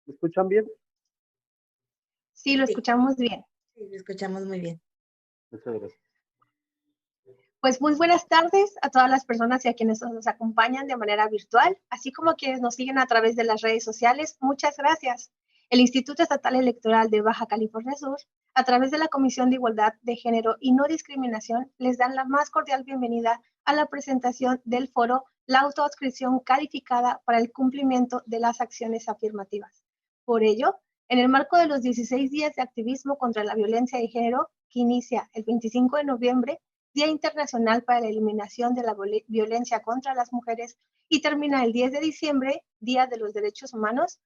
¿Me escuchan bien? Sí, lo escuchamos bien. Sí, lo escuchamos muy bien. Muchas gracias. Pues muy buenas tardes a todas las personas y a quienes nos acompañan de manera virtual, así como a quienes nos siguen a través de las redes sociales. Muchas gracias. El Instituto Estatal Electoral de Baja California Sur, a través de la Comisión de Igualdad de Género y No Discriminación, les dan la más cordial bienvenida a la presentación del foro La autoadscripción calificada para el cumplimiento de las acciones afirmativas. Por ello, en el marco de los 16 días de activismo contra la violencia de género, que inicia el 25 de noviembre, Día Internacional para la Eliminación de la Violencia contra las Mujeres, y termina el 10 de diciembre, Día de los Derechos Humanos,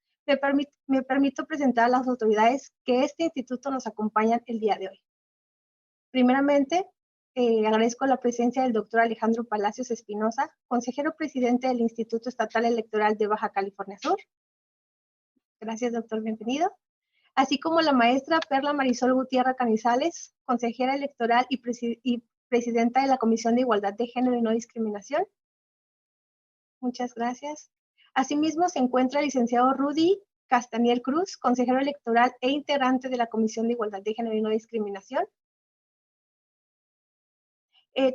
me permito presentar a las autoridades que este instituto nos acompañan el día de hoy. Primeramente, agradezco la presencia del doctor Alejandro Palacios Espinosa, consejero presidente del Instituto Estatal Electoral de Baja California Sur. Gracias, doctor, bienvenido. Así como la maestra Perla Marisol Gutiérrez Canizales, consejera electoral y presidenta de la Comisión de Igualdad de Género y No Discriminación. Muchas gracias. Asimismo, se encuentra el licenciado Rudy Castaniel Cruz, consejero electoral e integrante de la Comisión de Igualdad de Género y No Discriminación.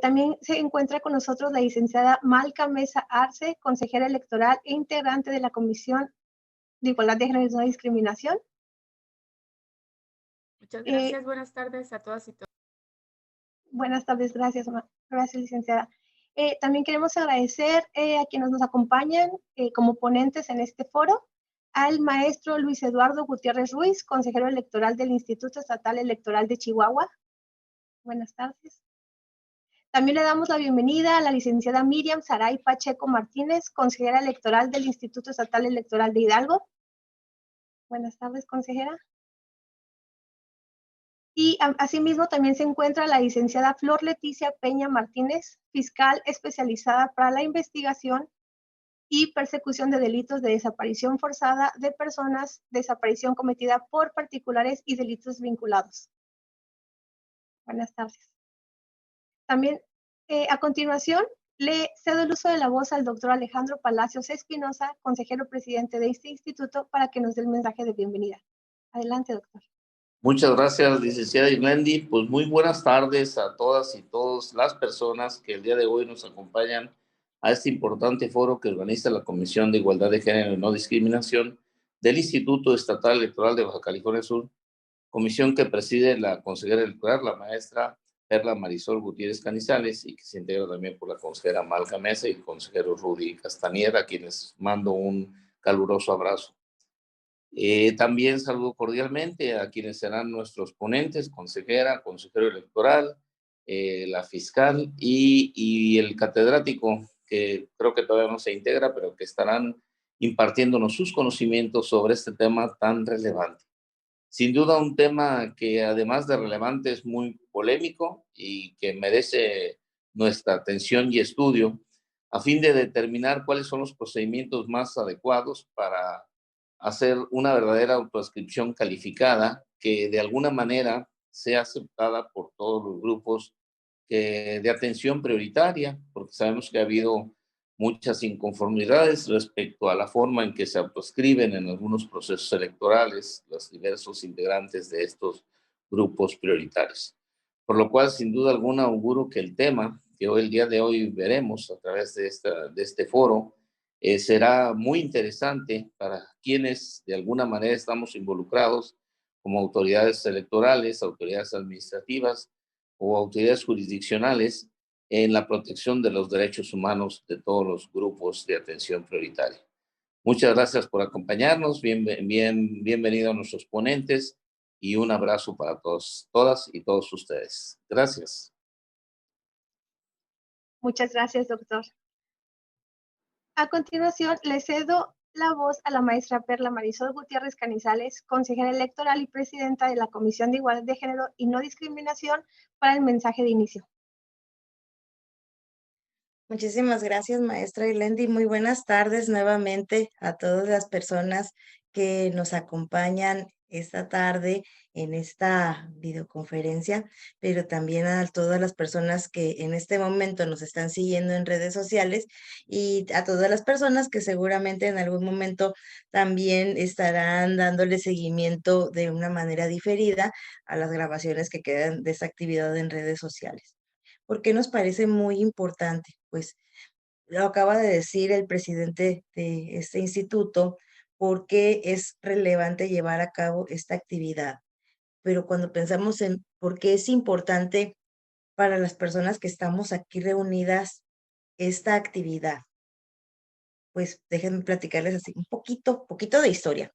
También se encuentra con nosotros la licenciada Malca Mesa Arce, consejera electoral e integrante de la Comisión de Igualdad de Género y No Discriminación. Muchas gracias. Buenas tardes a todas y todos. Buenas tardes, gracias, gracias, licenciada. También queremos agradecer a quienes nos acompañan como ponentes en este foro, al maestro Luis Eduardo Gutiérrez Ruiz, consejero electoral del Instituto Estatal Electoral de Chihuahua. Buenas tardes. También le damos la bienvenida a la licenciada Miriam Saray Pacheco Martínez, consejera electoral del Instituto Estatal Electoral de Hidalgo. Buenas tardes, consejera. Y asimismo también se encuentra la licenciada Flor Leticia Peña Martínez, fiscal especializada para la investigación y persecución de delitos de desaparición forzada de personas, desaparición cometida por particulares y delitos vinculados. Buenas tardes. También, a continuación, le cedo el uso de la voz al doctor Alejandro Palacios Espinosa, consejero presidente de este instituto, para que nos dé el mensaje de bienvenida. Adelante, doctor. Muchas gracias, licenciada Irlendi. Pues muy buenas tardes a todas y todos las personas que el día de hoy nos acompañan a este importante foro que organiza la Comisión de Igualdad de Género y No Discriminación del Instituto Estatal Electoral de Baja California Sur, comisión que preside la consejera electoral, la maestra Perla Marisol Gutiérrez Canizales, y que se integra también por la consejera Malca Mesa y el consejero Rudy Castanier, a quienes mando un caluroso abrazo. También saludo cordialmente a quienes serán nuestros ponentes, consejera, consejero electoral, la fiscal y el catedrático, que creo que todavía no se integra, pero que estarán impartiéndonos sus conocimientos sobre este tema tan relevante. Sin duda un tema que además de relevante es muy polémico y que merece nuestra atención y estudio a fin de determinar cuáles son los procedimientos más adecuados para hacer una verdadera autoadscripción calificada que de alguna manera sea aceptada por todos los grupos de atención prioritaria, porque sabemos que ha habido muchas inconformidades respecto a la forma en que se autoescriben en algunos procesos electorales los diversos integrantes de estos grupos prioritarios. Por lo cual, sin duda alguna, auguro que el tema que hoy, el día de hoy veremos a través de este foro será muy interesante para quienes de alguna manera estamos involucrados como autoridades electorales, autoridades administrativas o autoridades jurisdiccionales en la protección de los derechos humanos de todos los grupos de atención prioritaria. Muchas gracias por acompañarnos, bienvenido a nuestros ponentes y un abrazo para todos, todas y todos ustedes. Gracias. Muchas gracias, doctor. A continuación, le cedo la voz a la maestra Perla Marisol Gutiérrez Canizales, consejera electoral y presidenta de la Comisión de Igualdad de Género y No Discriminación, para el mensaje de inicio. Muchísimas gracias, maestra Irlendi. Muy buenas tardes nuevamente a todas las personas que nos acompañan esta tarde en esta videoconferencia, pero también a todas las personas que en este momento nos están siguiendo en redes sociales y a todas las personas que seguramente en algún momento también estarán dándole seguimiento de una manera diferida a las grabaciones que quedan de esta actividad en redes sociales. ¿Por qué nos parece muy importante? Pues lo acaba de decir el presidente de este instituto, porque es relevante llevar a cabo esta actividad. Pero cuando pensamos en por qué es importante para las personas que estamos aquí reunidas esta actividad, pues déjenme platicarles así un poquito de historia.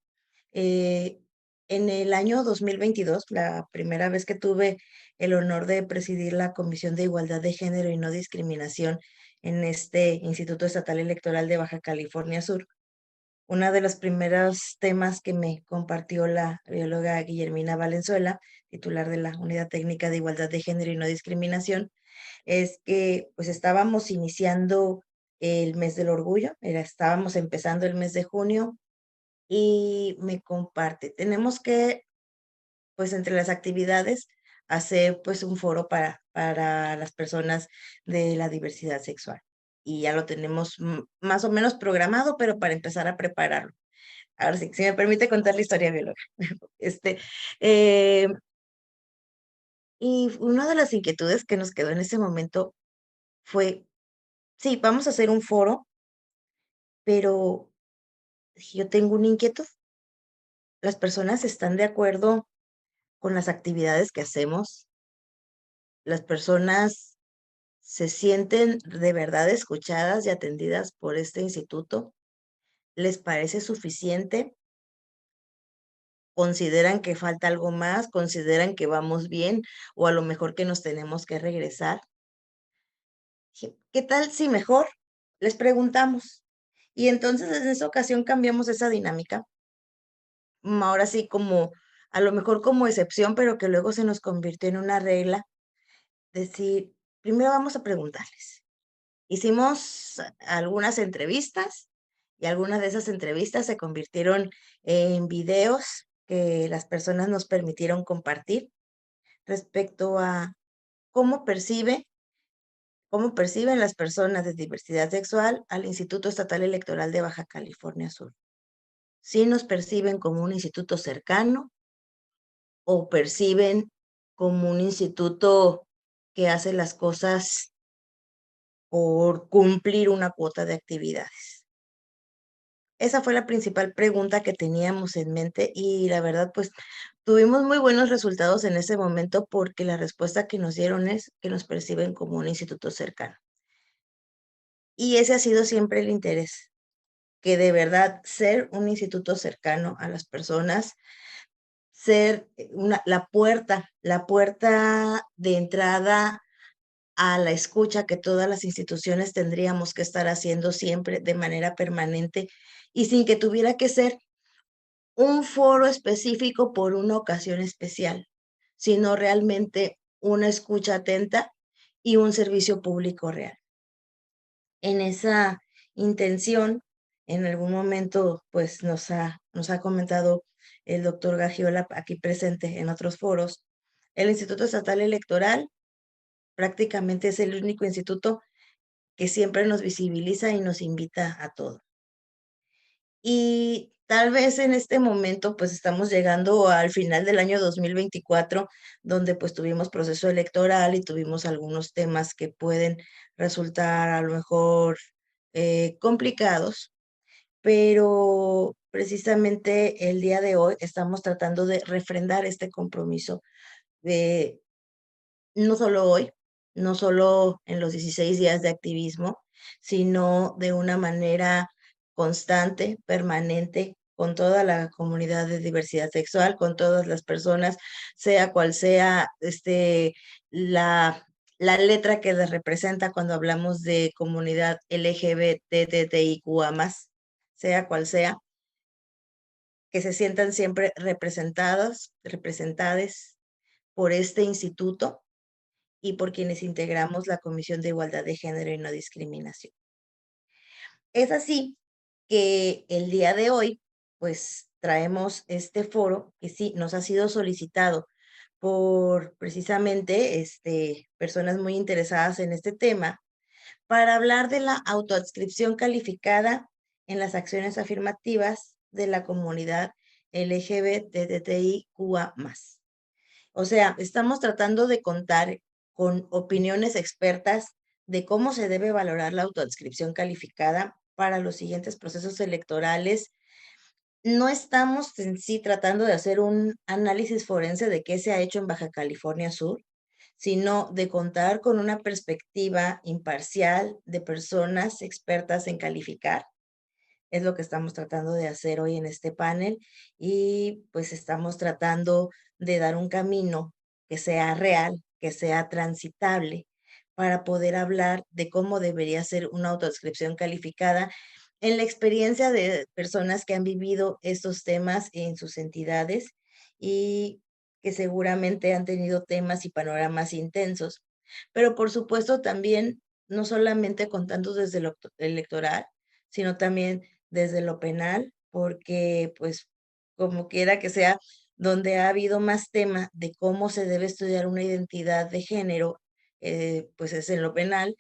Eh, en el año 2022, la primera vez que tuve el honor de presidir la Comisión de Igualdad de Género y No Discriminación en este Instituto Estatal Electoral de Baja California Sur, uno de los primeros temas que me compartió la bióloga Guillermina Valenzuela, titular de la Unidad Técnica de Igualdad de Género y No Discriminación, es que pues estábamos iniciando el mes del orgullo, estábamos empezando el mes de junio y me comparte, tenemos que, pues entre las actividades, hacer pues un foro para las personas de la diversidad sexual. Y ya lo tenemos más o menos programado, pero para empezar a prepararlo. Ahora sí, si me permite contar la historia bióloga. Este, eh, y una de las inquietudes que nos quedó en ese momento fue, sí, vamos a hacer un foro, pero yo tengo una inquietud. ¿Las personas están de acuerdo con las actividades que hacemos? ¿Las personas se sienten de verdad escuchadas y atendidas por este instituto? ¿Les parece suficiente? ¿Consideran que falta algo más? ¿Consideran que vamos bien? ¿O a lo mejor que nos tenemos que regresar? ¿Qué tal si mejor les preguntamos? Y entonces en esa ocasión cambiamos esa dinámica. Ahora sí, como a lo mejor como excepción, pero que luego se nos convirtió en una regla, decir, primero vamos a preguntarles. Hicimos algunas entrevistas y algunas de esas entrevistas se convirtieron en videos que las personas nos permitieron compartir respecto a cómo perciben las personas de diversidad sexual al Instituto Estatal Electoral de Baja California Sur. Si nos perciben como un instituto cercano o perciben como un instituto que hace las cosas por cumplir una cuota de actividades. Esa fue la principal pregunta que teníamos en mente y la verdad, pues tuvimos muy buenos resultados en ese momento porque la respuesta que nos dieron es que nos perciben como un instituto cercano. Y ese ha sido siempre el interés, que de verdad ser un instituto cercano a las personas, ser la puerta de entrada a la escucha que todas las instituciones tendríamos que estar haciendo siempre de manera permanente y sin que tuviera que ser un foro específico por una ocasión especial, sino realmente una escucha atenta y un servicio público real. En esa intención, en algún momento, pues nos ha comentado el doctor Gagiola aquí presente en otros foros, el Instituto Estatal Electoral prácticamente es el único instituto que siempre nos visibiliza y nos invita a todo. Y tal vez en este momento, pues estamos llegando al final del año 2024, donde pues tuvimos proceso electoral y tuvimos algunos temas que pueden resultar a lo mejor complicados, pero precisamente el día de hoy estamos tratando de refrendar este compromiso de no solo hoy, no solo en los 16 días de activismo, sino de una manera constante, permanente, con toda la comunidad de diversidad sexual, con todas las personas, sea cual sea la, la letra que les representa cuando hablamos de comunidad LGBTTIQA+, sea cual sea, que se sientan siempre representados, representades por este instituto y por quienes integramos la Comisión de Igualdad de Género y No Discriminación. Es así que el día de hoy, pues traemos este foro que sí nos ha sido solicitado por precisamente personas muy interesadas en este tema, para hablar de la autoadscripción calificada en las acciones afirmativas de la comunidad LGBTTIQA+. O sea, estamos tratando de contar con opiniones expertas de cómo se debe valorar la autoadscripción calificada para los siguientes procesos electorales. No estamos en sí tratando de hacer un análisis forense de qué se ha hecho en Baja California Sur, sino de contar con una perspectiva imparcial de personas expertas en calificar. Es lo que estamos tratando de hacer hoy en este panel, y pues estamos tratando de dar un camino que sea real, que sea transitable, para poder hablar de cómo debería ser una autoadscripción calificada en la experiencia de personas que han vivido estos temas en sus entidades y que seguramente han tenido temas y panoramas intensos. Pero por supuesto también, no solamente contando desde lo electoral, sino también desde lo penal, porque pues como quiera que sea, donde ha habido más tema de cómo se debe estudiar una identidad de género, pues es en lo penal.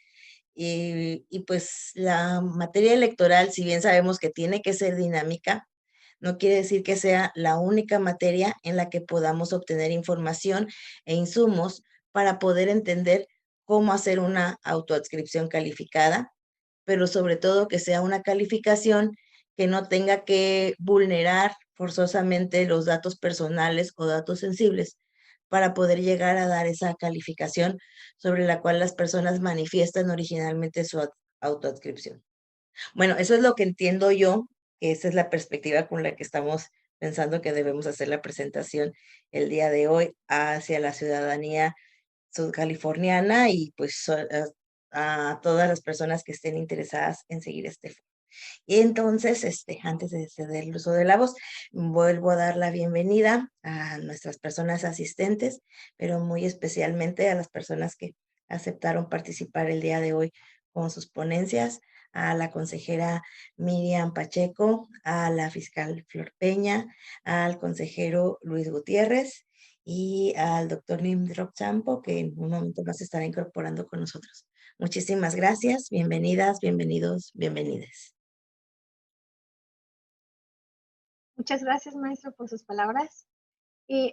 Y pues la materia electoral, si bien sabemos que tiene que ser dinámica, no quiere decir que sea la única materia en la que podamos obtener información e insumos para poder entender cómo hacer una autoadscripción calificada, pero sobre todo que sea una calificación que no tenga que vulnerar forzosamente los datos personales o datos sensibles, para poder llegar a dar esa calificación sobre la cual las personas manifiestan originalmente su autoadscripción. Bueno, eso es lo que entiendo yo, que esa es la perspectiva con la que estamos pensando que debemos hacer la presentación el día de hoy hacia la ciudadanía sudcaliforniana, y pues a todas las personas que estén interesadas en seguir este foro. Y entonces, antes de ceder el uso de la voz, vuelvo a dar la bienvenida a nuestras personas asistentes, pero muy especialmente a las personas que aceptaron participar el día de hoy con sus ponencias: a la consejera Miriam Pacheco, a la fiscal Flor Peña, al consejero Luis Gutiérrez y al doctor Nimrod Champo, que en un momento más estará incorporando con nosotros. Muchísimas gracias, bienvenidas, bienvenidos, bienvenides. Muchas gracias, maestro, por sus palabras.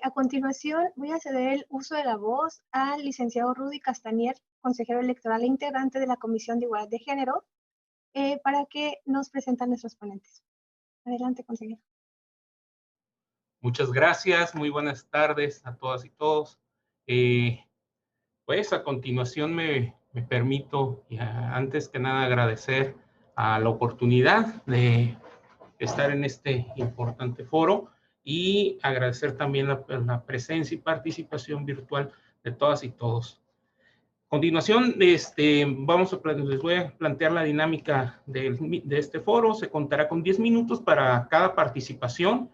A continuación, voy a ceder el uso de la voz al licenciado Rudy Castañer, consejero electoral e integrante de la Comisión de Igualdad de Género, para que nos presenten nuestros ponentes. Adelante, consejero. Muchas gracias, muy buenas tardes a todas y todos. Pues a continuación me permito, antes que nada, agradecer a la oportunidad de estar en este importante foro, y agradecer también la presencia y participación virtual de todas y todos. A continuación, les voy a plantear la dinámica de este foro. Se contará con 10 minutos para cada participación,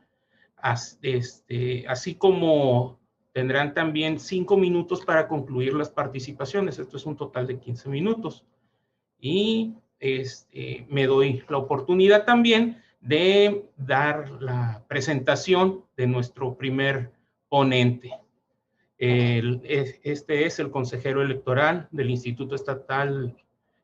así como tendrán también 5 minutos para concluir las participaciones. Esto es un total de 15 minutos. Y me doy la oportunidad también de dar la presentación de nuestro primer ponente. Este es el consejero electoral del Instituto Estatal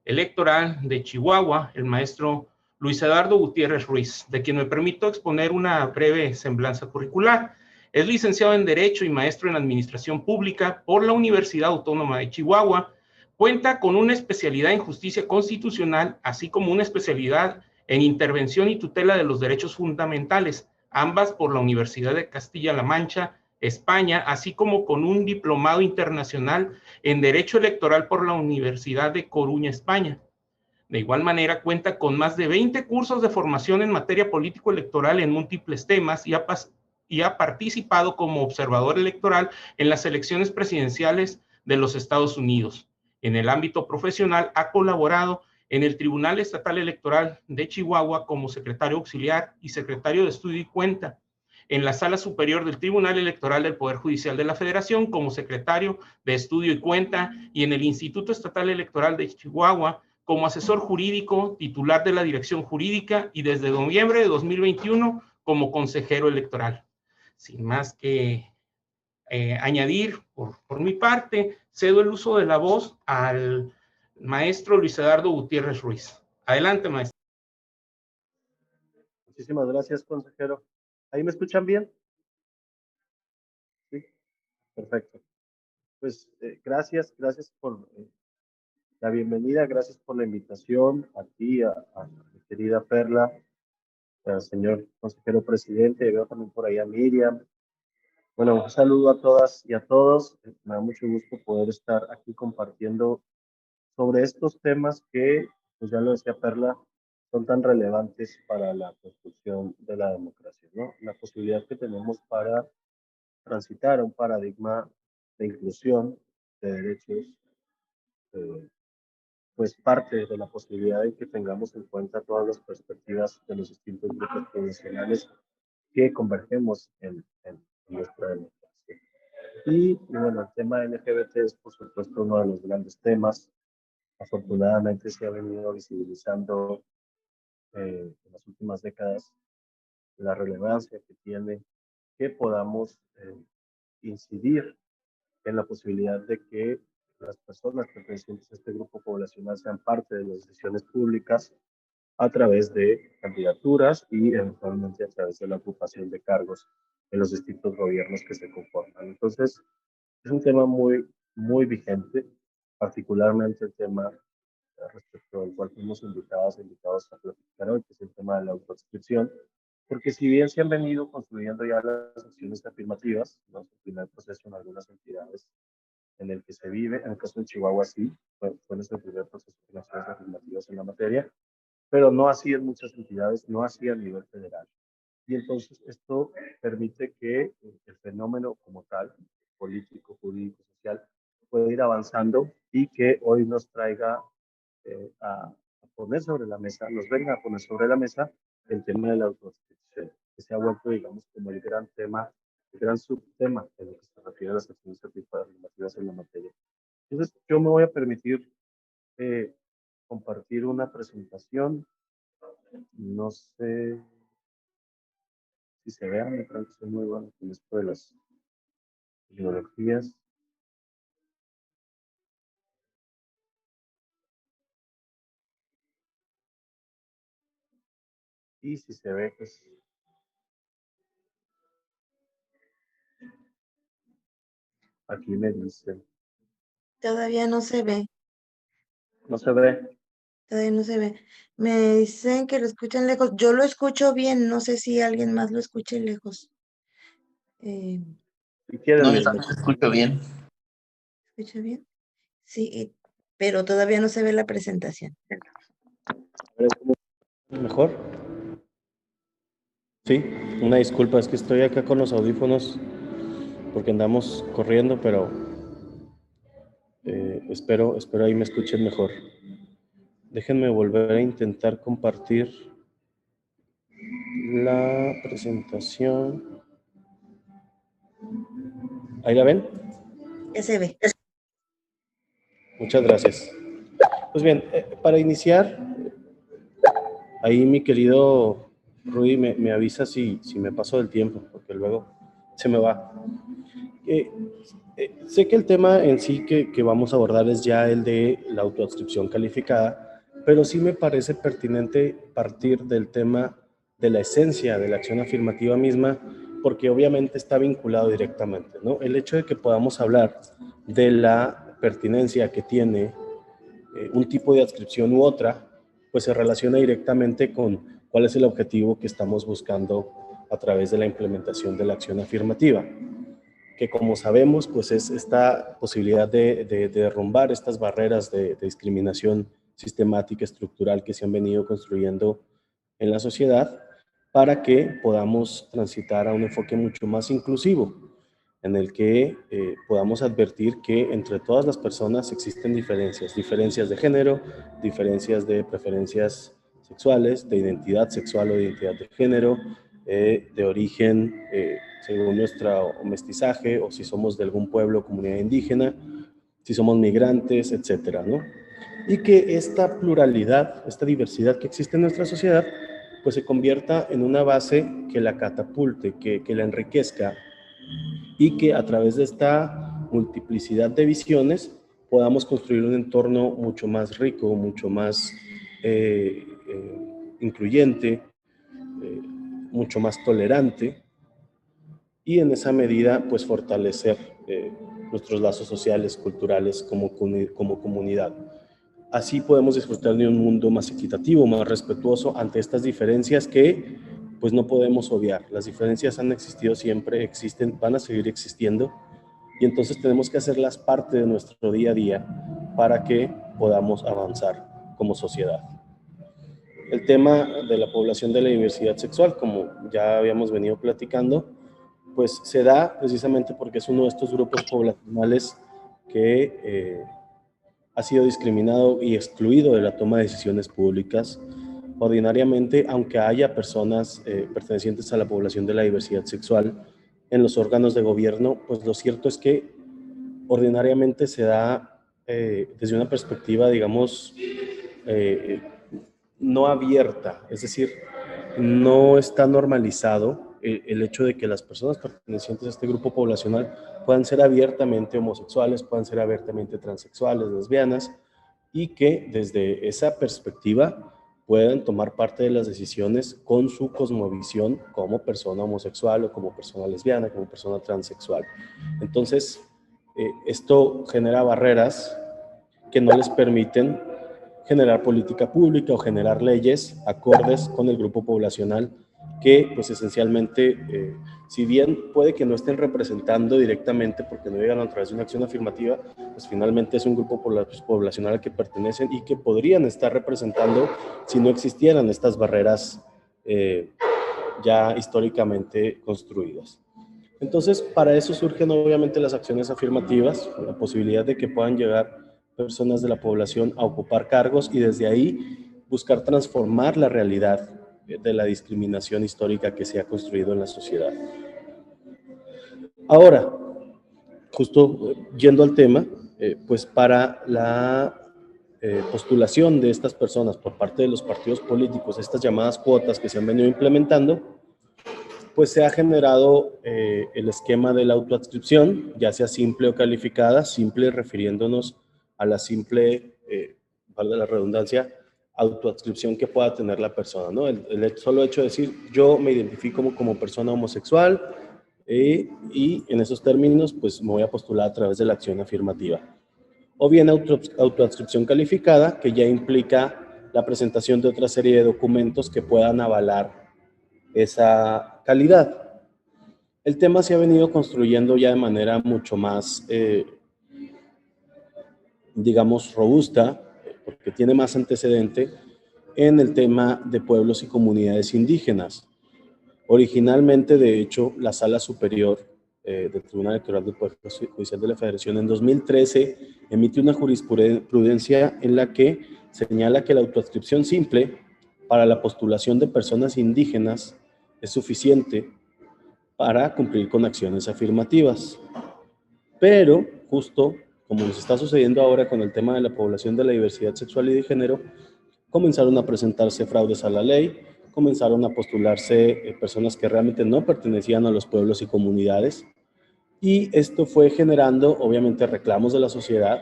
Electoral de Chihuahua, el maestro Luis Eduardo Gutiérrez Ruiz, de quien me permito exponer una breve semblanza curricular. Es licenciado en Derecho y maestro en Administración Pública por la Universidad Autónoma de Chihuahua. Cuenta con una especialidad en Justicia Constitucional, así como una especialidad en Intervención y Tutela de los Derechos Fundamentales, ambas por la Universidad de Castilla-La Mancha, España, así como con un diplomado internacional en Derecho Electoral por la Universidad de Coruña, España. De igual manera, cuenta con más de 20 cursos de formación en materia político-electoral en múltiples temas, y ha participado como observador electoral en las elecciones presidenciales de los Estados Unidos. En el ámbito profesional, ha colaborado en el Tribunal Estatal Electoral de Chihuahua como secretario auxiliar y secretario de Estudio y Cuenta, en la Sala Superior del Tribunal Electoral del Poder Judicial de la Federación como secretario de Estudio y Cuenta, y en el Instituto Estatal Electoral de Chihuahua como asesor jurídico, titular de la Dirección Jurídica, y desde noviembre de 2021 como consejero electoral. Sin más que añadir por mi parte, cedo el uso de la voz al maestro Luis Eduardo Gutiérrez Ruiz. Adelante, maestro. Muchísimas gracias, consejero. ¿Ahí me escuchan bien? Sí, perfecto. Pues gracias por la bienvenida, gracias por la invitación a ti, a mi querida Perla, al señor consejero presidente, veo también por ahí a Miriam. Bueno, un saludo a todas y a todos. Me da mucho gusto poder estar aquí compartiendo sobre estos temas que, pues ya lo decía Perla, son tan relevantes para la construcción de la democracia, ¿no? La posibilidad que tenemos para transitar a un paradigma de inclusión de derechos, pues parte de la posibilidad de que tengamos en cuenta todas las perspectivas de los distintos grupos poblacionales que convergemos en nuestra democracia. Y bueno, el tema LGBT es por supuesto uno de los grandes temas. Afortunadamente se ha venido visibilizando en las últimas décadas la relevancia que tiene que podamos incidir en la posibilidad de que las personas pertenecientes a este grupo poblacional sean parte de las decisiones públicas a través de candidaturas y eventualmente a través de la ocupación de cargos en los distintos gobiernos que se conforman. Entonces, es un tema muy vigente, particularmente el tema respecto al cual fuimos invitados a platicar hoy, que es el tema de la autoadscripción, porque si bien se han venido construyendo ya las acciones afirmativas, ¿no? El primer proceso en algunas entidades en el que se vive, en el caso de Chihuahua sí, fue nuestro primer proceso de acciones afirmativas en la materia, pero no así en muchas entidades, no así a nivel federal. Y entonces esto permite que el fenómeno como tal, político, jurídico, social, pueda ir avanzando y que hoy nos traiga a poner sobre la mesa, nos venga a poner sobre la mesa el tema de la autoadscripción, que se ha vuelto, digamos, como el gran tema, el gran subtema en lo que se refiere a las acciones afirmativas en la materia. Entonces, yo me voy a permitir compartir una presentación. No sé si se vean, me creo que soy muy bueno con esto de las tecnologías. Y si se ve, pues aquí me dicen. Todavía no se ve. No se ve. Todavía no se ve. Me dicen que lo escuchan lejos. Yo lo escucho bien. No sé si alguien más lo escuche lejos. Si quieres, no, yo también lo escucho bien. ¿Escucha bien? Sí, pero todavía no se ve la presentación. ¿Mejor? Sí, una disculpa, es que estoy acá con los audífonos porque andamos corriendo, pero espero ahí me escuchen mejor. Déjenme volver a intentar compartir la presentación. ¿Ahí la ven? Ya se ve. Muchas gracias. Pues bien, para iniciar, ahí mi querido Rudy me avisa si me paso del tiempo, porque luego se me va. Sé que el tema en sí que vamos a abordar es ya el de la autoadscripción calificada, pero sí me parece pertinente partir del tema de la esencia de la acción afirmativa misma, porque obviamente está vinculado directamente, ¿no? El hecho de que podamos hablar de la pertinencia que tiene un tipo de adscripción u otra, pues se relaciona directamente con cuál es el objetivo que estamos buscando a través de la implementación de la acción afirmativa, que como sabemos, pues es esta posibilidad de derrumbar estas barreras de discriminación sistemática, estructural que se han venido construyendo en la sociedad para que podamos transitar a un enfoque mucho más inclusivo, en el que podamos advertir que entre todas las personas existen diferencias de género, diferencias de preferencias sexuales, de identidad sexual o de identidad de género, de origen según nuestro mestizaje, o si somos de algún pueblo o comunidad indígena, si somos migrantes, etcétera, ¿no? Y que esta pluralidad, esta diversidad que existe en nuestra sociedad, pues se convierta en una base que la catapulte, que la enriquezca, y que a través de esta multiplicidad de visiones podamos construir un entorno mucho más rico, mucho más incluyente, mucho más tolerante, y en esa medida pues fortalecer nuestros lazos sociales, culturales como comunidad. Así podemos disfrutar de un mundo más equitativo, más respetuoso ante estas diferencias que pues no podemos obviar. Las diferencias han existido siempre, existen, van a seguir existiendo, y entonces tenemos que hacerlas parte de nuestro día a día para que podamos avanzar como sociedad. El tema de la población de la diversidad sexual, como ya habíamos venido platicando, pues se da precisamente porque es uno de estos grupos poblacionales que ha sido discriminado y excluido de la toma de decisiones públicas. Ordinariamente, aunque haya personas pertenecientes a la población de la diversidad sexual en los órganos de gobierno, pues lo cierto es que ordinariamente se da desde una perspectiva, digamos, no abierta, es decir, no está normalizado el hecho de que las personas pertenecientes a este grupo poblacional puedan ser abiertamente homosexuales, puedan ser abiertamente transexuales, lesbianas, y que desde esa perspectiva puedan tomar parte de las decisiones con su cosmovisión como persona homosexual o como persona lesbiana, como persona transexual. Entonces, esto genera barreras que no les permiten generar política pública o generar leyes acordes con el grupo poblacional que, pues esencialmente, si bien puede que no estén representando directamente porque no llegan a través de una acción afirmativa, pues finalmente es un grupo poblacional al que pertenecen y que podrían estar representando si no existieran estas barreras ya históricamente construidas. Entonces, para eso surgen obviamente las acciones afirmativas, la posibilidad de que puedan llegar personas de la población a ocupar cargos y desde ahí buscar transformar la realidad de la discriminación histórica que se ha construido en la sociedad. Ahora, justo yendo al tema, pues para la postulación de estas personas por parte de los partidos políticos, estas llamadas cuotas que se han venido implementando, pues se ha generado el esquema de la autoadscripción, ya sea simple o calificada, simple refiriéndonos a la simple, valga la redundancia, autoadscripción que pueda tener la persona, ¿no? El solo hecho de decir, yo me identifico como persona homosexual y en esos términos, pues me voy a postular a través de la acción afirmativa. O bien autoadscripción calificada, que ya implica la presentación de otra serie de documentos que puedan avalar esa calidad. El tema se ha venido construyendo ya de manera mucho más, digamos, robusta, porque tiene más antecedente en el tema de pueblos y comunidades indígenas. Originalmente, de hecho, la Sala Superior del Tribunal Electoral del Poder Judicial de la Federación en 2013 emite una jurisprudencia en la que señala que la autoadscripción simple para la postulación de personas indígenas es suficiente para cumplir con acciones afirmativas. Pero, justo como nos está sucediendo ahora con el tema de la población de la diversidad sexual y de género, comenzaron a presentarse fraudes a la ley, comenzaron a postularse personas que realmente no pertenecían a los pueblos y comunidades, y esto fue generando, obviamente, reclamos de la sociedad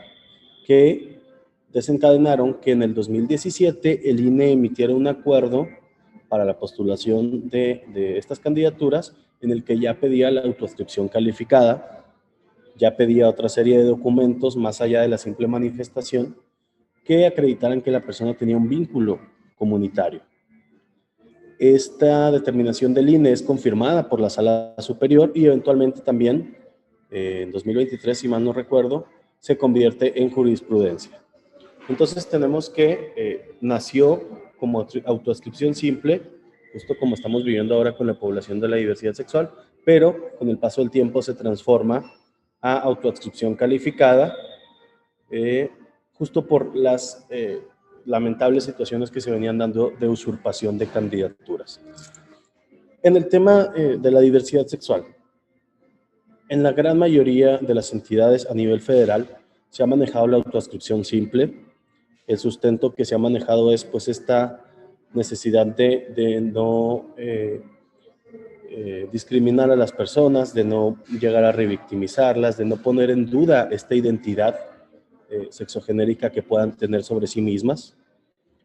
que desencadenaron que en el 2017 el INE emitiera un acuerdo para la postulación de estas candidaturas en el que ya pedía la autoadscripción calificada, ya pedía otra serie de documentos más allá de la simple manifestación que acreditaran que la persona tenía un vínculo comunitario. Esta determinación del INE es confirmada por la Sala Superior y eventualmente también, en 2023, si mal no recuerdo, se convierte en jurisprudencia. Entonces tenemos que nació como autoadscripción simple, justo como estamos viviendo ahora con la población de la diversidad sexual, pero con el paso del tiempo se transforma a autoadscripción calificada, justo por las lamentables situaciones que se venían dando de usurpación de candidaturas. En el tema de la diversidad sexual, en la gran mayoría de las entidades a nivel federal se ha manejado la autoadscripción simple. El sustento que se ha manejado es pues esta necesidad de no discriminar a las personas, de no llegar a revictimizarlas, de no poner en duda esta identidad sexogenérica que puedan tener sobre sí mismas.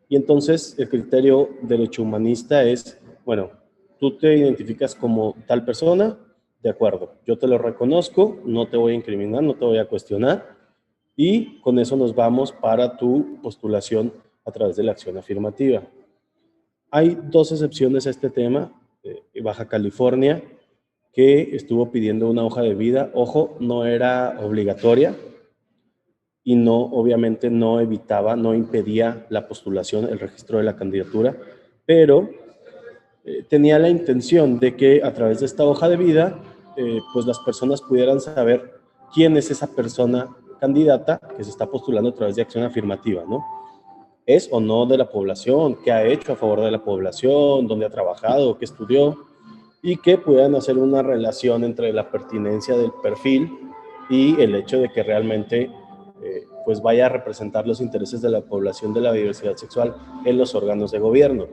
Y entonces el criterio derecho humanista es, bueno, tú te identificas como tal persona, de acuerdo, yo te lo reconozco, no te voy a incriminar, no te voy a cuestionar, y con eso nos vamos para tu postulación a través de la acción afirmativa. Hay dos excepciones a este tema. Baja California, que estuvo pidiendo una hoja de vida, ojo, no era obligatoria y no, obviamente no evitaba, no impedía la postulación, el registro de la candidatura, pero tenía la intención de que a través de esta hoja de vida, pues las personas pudieran saber quién es esa persona candidata que se está postulando a través de acción afirmativa, ¿no? Es o no de la población, qué ha hecho a favor de la población, dónde ha trabajado, qué estudió, y que puedan hacer una relación entre la pertinencia del perfil y el hecho de que realmente pues vaya a representar los intereses de la población de la diversidad sexual en los órganos de gobierno.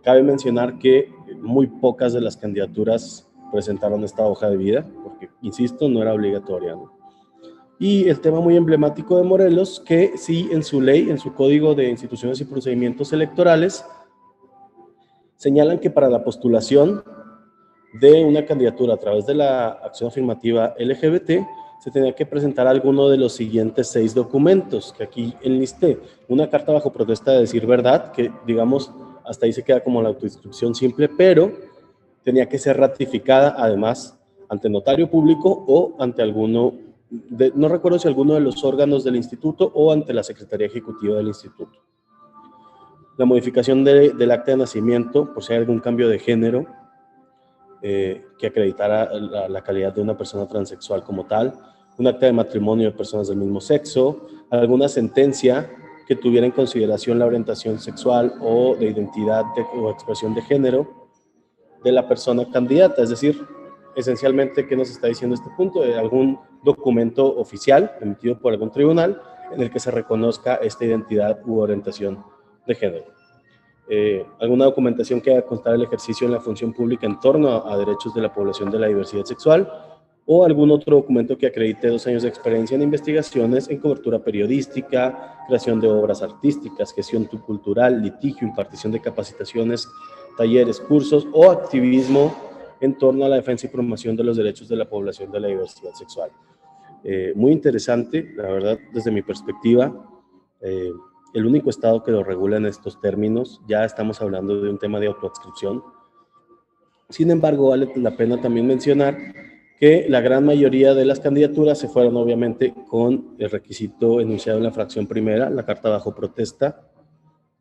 Cabe mencionar que muy pocas de las candidaturas presentaron esta hoja de vida, porque, insisto, no era obligatoria, ¿no? Y el tema muy emblemático de Morelos, que sí en su ley, en su Código de Instituciones y Procedimientos Electorales, señalan que para la postulación de una candidatura a través de la acción afirmativa LGBT, se tenía que presentar alguno de los siguientes 6 documentos, que aquí enlisté. Una carta bajo protesta de decir verdad, que digamos, hasta ahí se queda como la autoinscripción simple, pero tenía que ser ratificada además ante notario público o ante alguno, no recuerdo si alguno de los órganos del instituto o ante la Secretaría Ejecutiva del instituto. La modificación del acta de nacimiento, por si hay algún cambio de género, que acreditara la calidad de una persona transexual como tal, un acta de matrimonio de personas del mismo sexo, alguna sentencia que tuviera en consideración la orientación sexual o de identidad o expresión de género de la persona candidata, es decir, esencialmente, ¿qué nos está diciendo este punto? Algún documento oficial emitido por algún tribunal en el que se reconozca esta identidad u orientación de género. Alguna documentación que haga constar el ejercicio en la función pública en torno a derechos de la población de la diversidad sexual, o algún otro documento que acredite 2 años de experiencia en investigaciones, en cobertura periodística, creación de obras artísticas, gestión cultural, litigio, impartición de capacitaciones, talleres, cursos o activismo en torno a la defensa y promoción de los derechos de la población de la diversidad sexual. Muy interesante, la verdad, desde mi perspectiva. El único estado que lo regula en estos términos, ya estamos hablando de un tema de autoadscripción. Sin embargo, vale la pena también mencionar que la gran mayoría de las candidaturas se fueron obviamente con el requisito enunciado en la fracción primera, la carta bajo protesta,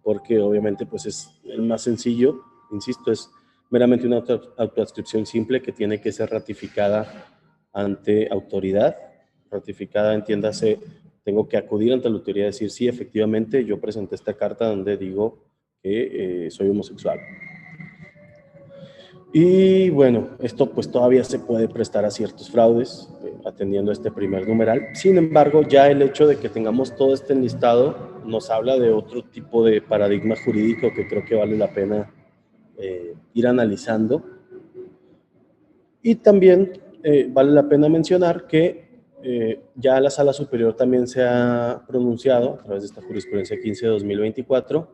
porque obviamente pues es el más sencillo, insisto, es meramente una autoadscripción simple que tiene que ser ratificada ante autoridad, ratificada, entiéndase, tengo que acudir ante la autoridad y decir, sí, efectivamente, yo presenté esta carta donde digo que soy homosexual. Y bueno, esto pues todavía se puede prestar a ciertos fraudes, atendiendo este primer numeral. Sin embargo, ya el hecho de que tengamos todo este enlistado nos habla de otro tipo de paradigma jurídico que creo que vale la pena ir analizando. Y también vale la pena mencionar que ya la Sala Superior también se ha pronunciado a través de esta jurisprudencia 15/2024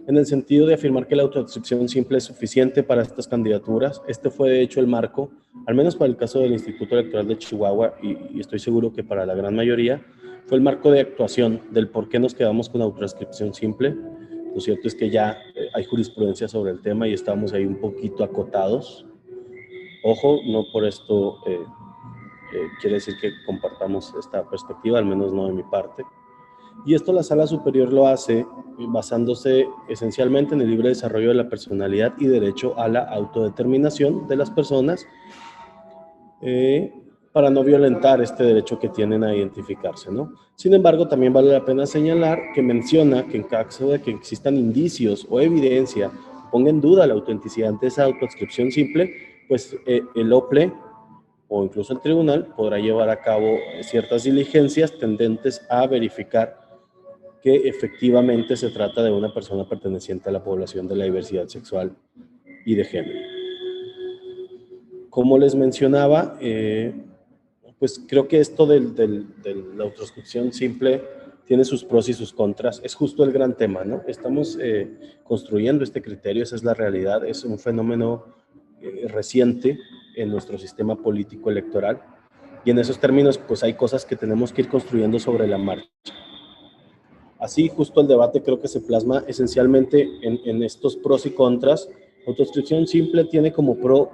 en el sentido de afirmar que la autoadscripción simple es suficiente para estas candidaturas. Este fue de hecho el marco, al menos para el caso del Instituto Electoral de Chihuahua, y estoy seguro que para la gran mayoría, fue el marco de actuación del por qué nos quedamos con autoadscripción simple. Lo cierto es que ya hay jurisprudencia sobre el tema y estamos ahí un poquito acotados. Ojo, no por esto quiere decir que compartamos esta perspectiva, al menos no de mi parte. Y esto la Sala Superior lo hace basándose esencialmente en el libre desarrollo de la personalidad y derecho a la autodeterminación de las personas para no violentar este derecho que tienen a identificarse, ¿no? Sin embargo, también vale la pena señalar que menciona que en caso de que existan indicios o evidencia que ponga en duda la autenticidad de esa autoadscripción simple, pues el OPLE o incluso el tribunal podrá llevar a cabo ciertas diligencias tendentes a verificar que efectivamente se trata de una persona perteneciente a la población de la diversidad sexual y de género. Como les mencionaba, pues creo que esto de la autoscripción simple tiene sus pros y sus contras. Es justo el gran tema, ¿no? Estamos construyendo este criterio, esa es la realidad, es un fenómeno reciente en nuestro sistema político electoral, y en esos términos pues hay cosas que tenemos que ir construyendo sobre la marcha. Así justo el debate creo que se plasma esencialmente en estos pros y contras. Autoscripción simple tiene como pro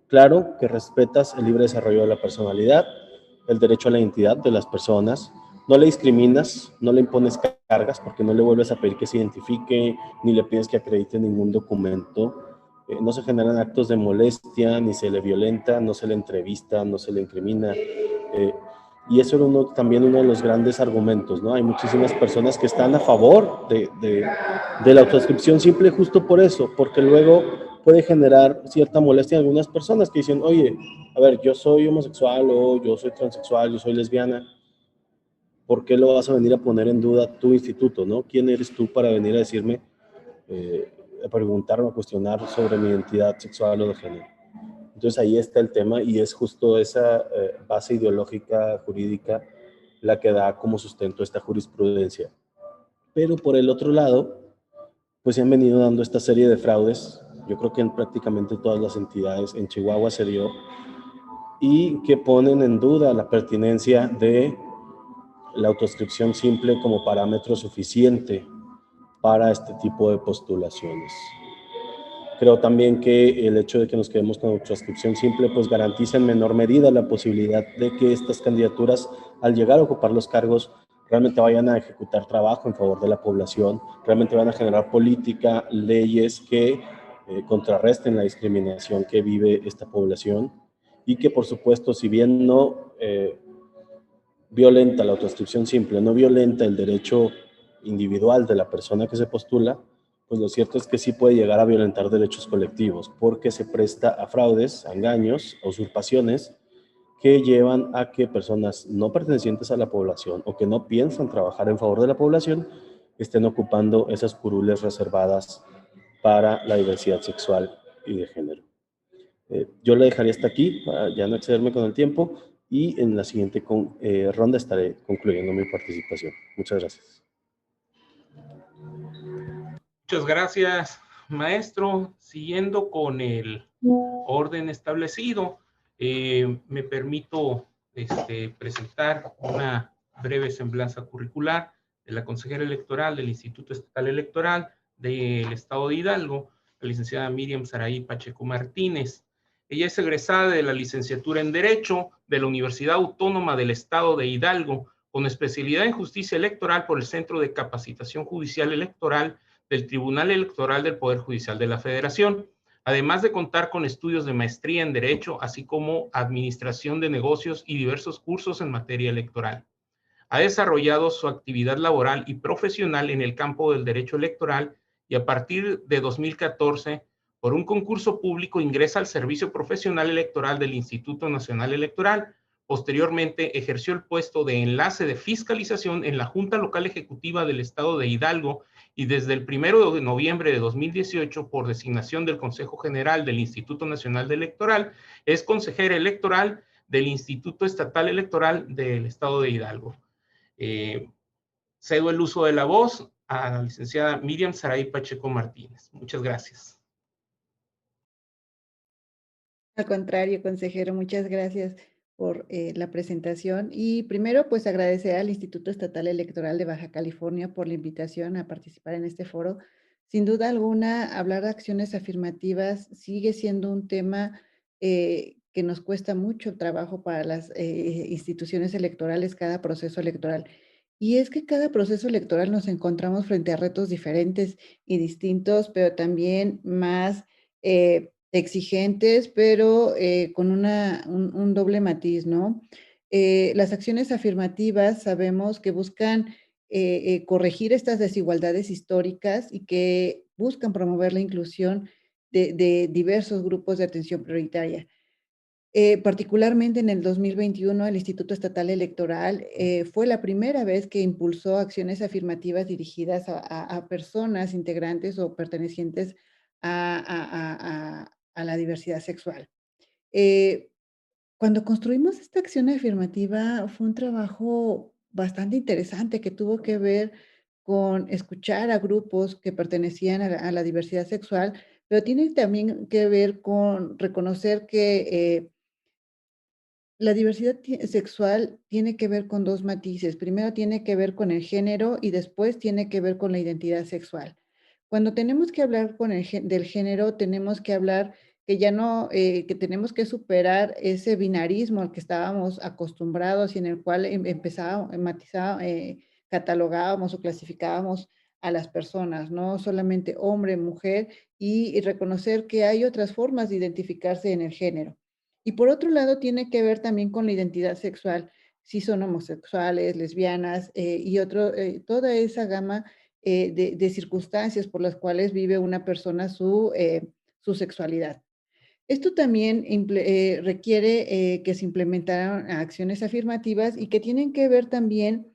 claro que respetas el libre desarrollo de la personalidad, el derecho a la identidad de las personas, no le discriminas, no le impones cargas porque no le vuelves a pedir que se identifique, ni le pides que acredite ningún documento, no se generan actos de molestia, ni se le violenta, no se le entrevista, no se le incrimina. Y eso era también uno de los grandes argumentos, ¿no? Hay muchísimas personas que están a favor de la autodescripción simple justo por eso, porque luego puede generar cierta molestia en algunas personas que dicen, oye, a ver, yo soy homosexual o yo soy transexual, yo soy lesbiana, ¿por qué lo vas a venir a poner en duda tu instituto, no? ¿Quién eres tú para venir a decirme, a preguntarme, a cuestionar sobre mi identidad sexual o de género? Entonces ahí está el tema y es justo esa base ideológica, jurídica, la que da como sustento esta jurisprudencia. Pero por el otro lado, pues se han venido dando esta serie de fraudes, yo creo que en prácticamente todas las entidades, en Chihuahua se dio, y que ponen en duda la pertinencia de la autoscripción simple como parámetro suficiente para este tipo de postulaciones. Creo también que el hecho de que nos quedemos con autoscripción simple pues garantiza en menor medida la posibilidad de que estas candidaturas, al llegar a ocupar los cargos, realmente vayan a ejecutar trabajo en favor de la población, realmente van a generar política, leyes que contrarresten la discriminación que vive esta población y que, por supuesto, si bien no violenta la autoscripción simple, no violenta el derecho individual de la persona que se postula, pues lo cierto es que sí puede llegar a violentar derechos colectivos, porque se presta a fraudes, a engaños, a usurpaciones, que llevan a que personas no pertenecientes a la población o que no piensan trabajar en favor de la población estén ocupando esas curules reservadas para la diversidad sexual y de género. Yo le dejaría hasta aquí, para ya no excederme con el tiempo, y en la siguiente ronda estaré concluyendo mi participación. Muchas gracias. Muchas gracias, maestro. Siguiendo con el orden establecido, me permito presentar una breve semblanza curricular de la consejera electoral del Instituto Estatal Electoral del Estado de Hidalgo, la licenciada Miriam Saraí Pacheco Martínez. Ella es egresada de la licenciatura en Derecho de la Universidad Autónoma del Estado de Hidalgo, con especialidad en Justicia Electoral por el Centro de Capacitación Judicial Electoral del Tribunal Electoral del Poder Judicial de la Federación, además de contar con estudios de maestría en Derecho, así como Administración de Negocios y diversos cursos en materia electoral. Ha desarrollado su actividad laboral y profesional en el campo del derecho electoral y a partir de 2014, por un concurso público, ingresa al Servicio Profesional Electoral del Instituto Nacional Electoral. Posteriormente, ejerció el puesto de enlace de fiscalización en la Junta Local Ejecutiva del Estado de Hidalgo y desde el 1 de noviembre de 2018, por designación del Consejo General del Instituto Nacional Electoral, es consejera electoral del Instituto Estatal Electoral del Estado de Hidalgo. Cedo el uso de la voz a la licenciada Miriam Saraí Pacheco Martínez. Muchas gracias. Al contrario, consejero, muchas gracias por la presentación. Y primero, pues agradecer al Instituto Estatal Electoral de Baja California por la invitación a participar en este foro. Sin duda alguna, hablar de acciones afirmativas sigue siendo un tema que nos cuesta mucho trabajo para las instituciones electorales, cada proceso electoral. Y es que cada proceso electoral nos encontramos frente a retos diferentes y distintos, pero también más exigentes, pero con un doble matiz, ¿no? Las acciones afirmativas sabemos que buscan corregir estas desigualdades históricas y que buscan promover la inclusión de diversos grupos de atención prioritaria. Particularmente en el 2021, el Instituto Estatal Electoral fue la primera vez que impulsó acciones afirmativas dirigidas a personas integrantes o pertenecientes a la diversidad sexual. Eh, Cuando construimos esta acción afirmativa, fue un trabajo bastante interesante que tuvo que ver con escuchar a grupos que pertenecían a la diversidad sexual, pero tiene también que ver con reconocer que la diversidad sexual tiene que ver con dos matices. Primero tiene que ver con el género y después tiene que ver con la identidad sexual. Cuando tenemos que hablar del género, tenemos que hablar que ya no, que tenemos que superar ese binarismo al que estábamos acostumbrados y en el cual empezábamos, catalogábamos o clasificábamos a las personas, no solamente hombre, mujer, y reconocer que hay otras formas de identificarse en el género. Y por otro lado, tiene que ver también con la identidad sexual, si son homosexuales, lesbianas toda esa gama de circunstancias por las cuales vive una persona su sexualidad. Esto también requiere que se implementaran acciones afirmativas y que tienen que ver también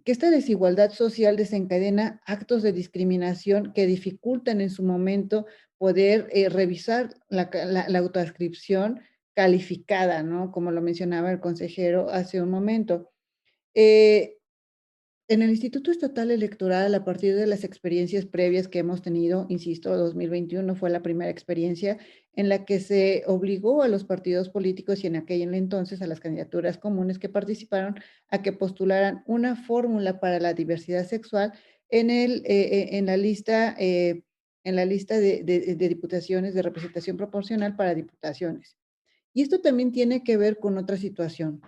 que esta desigualdad social desencadena actos de discriminación que dificultan en su momento poder revisar la autoascripción calificada, ¿no? Como lo mencionaba el consejero hace un momento. Eh, en el Instituto Estatal Electoral, a partir de las experiencias previas que hemos tenido, insisto, 2021 fue la primera experiencia en la que se obligó a los partidos políticos y en aquel entonces a las candidaturas comunes que participaron a que postularan una fórmula para la diversidad sexual en la lista de diputaciones de representación proporcional para diputaciones. Y esto también tiene que ver con otra situación.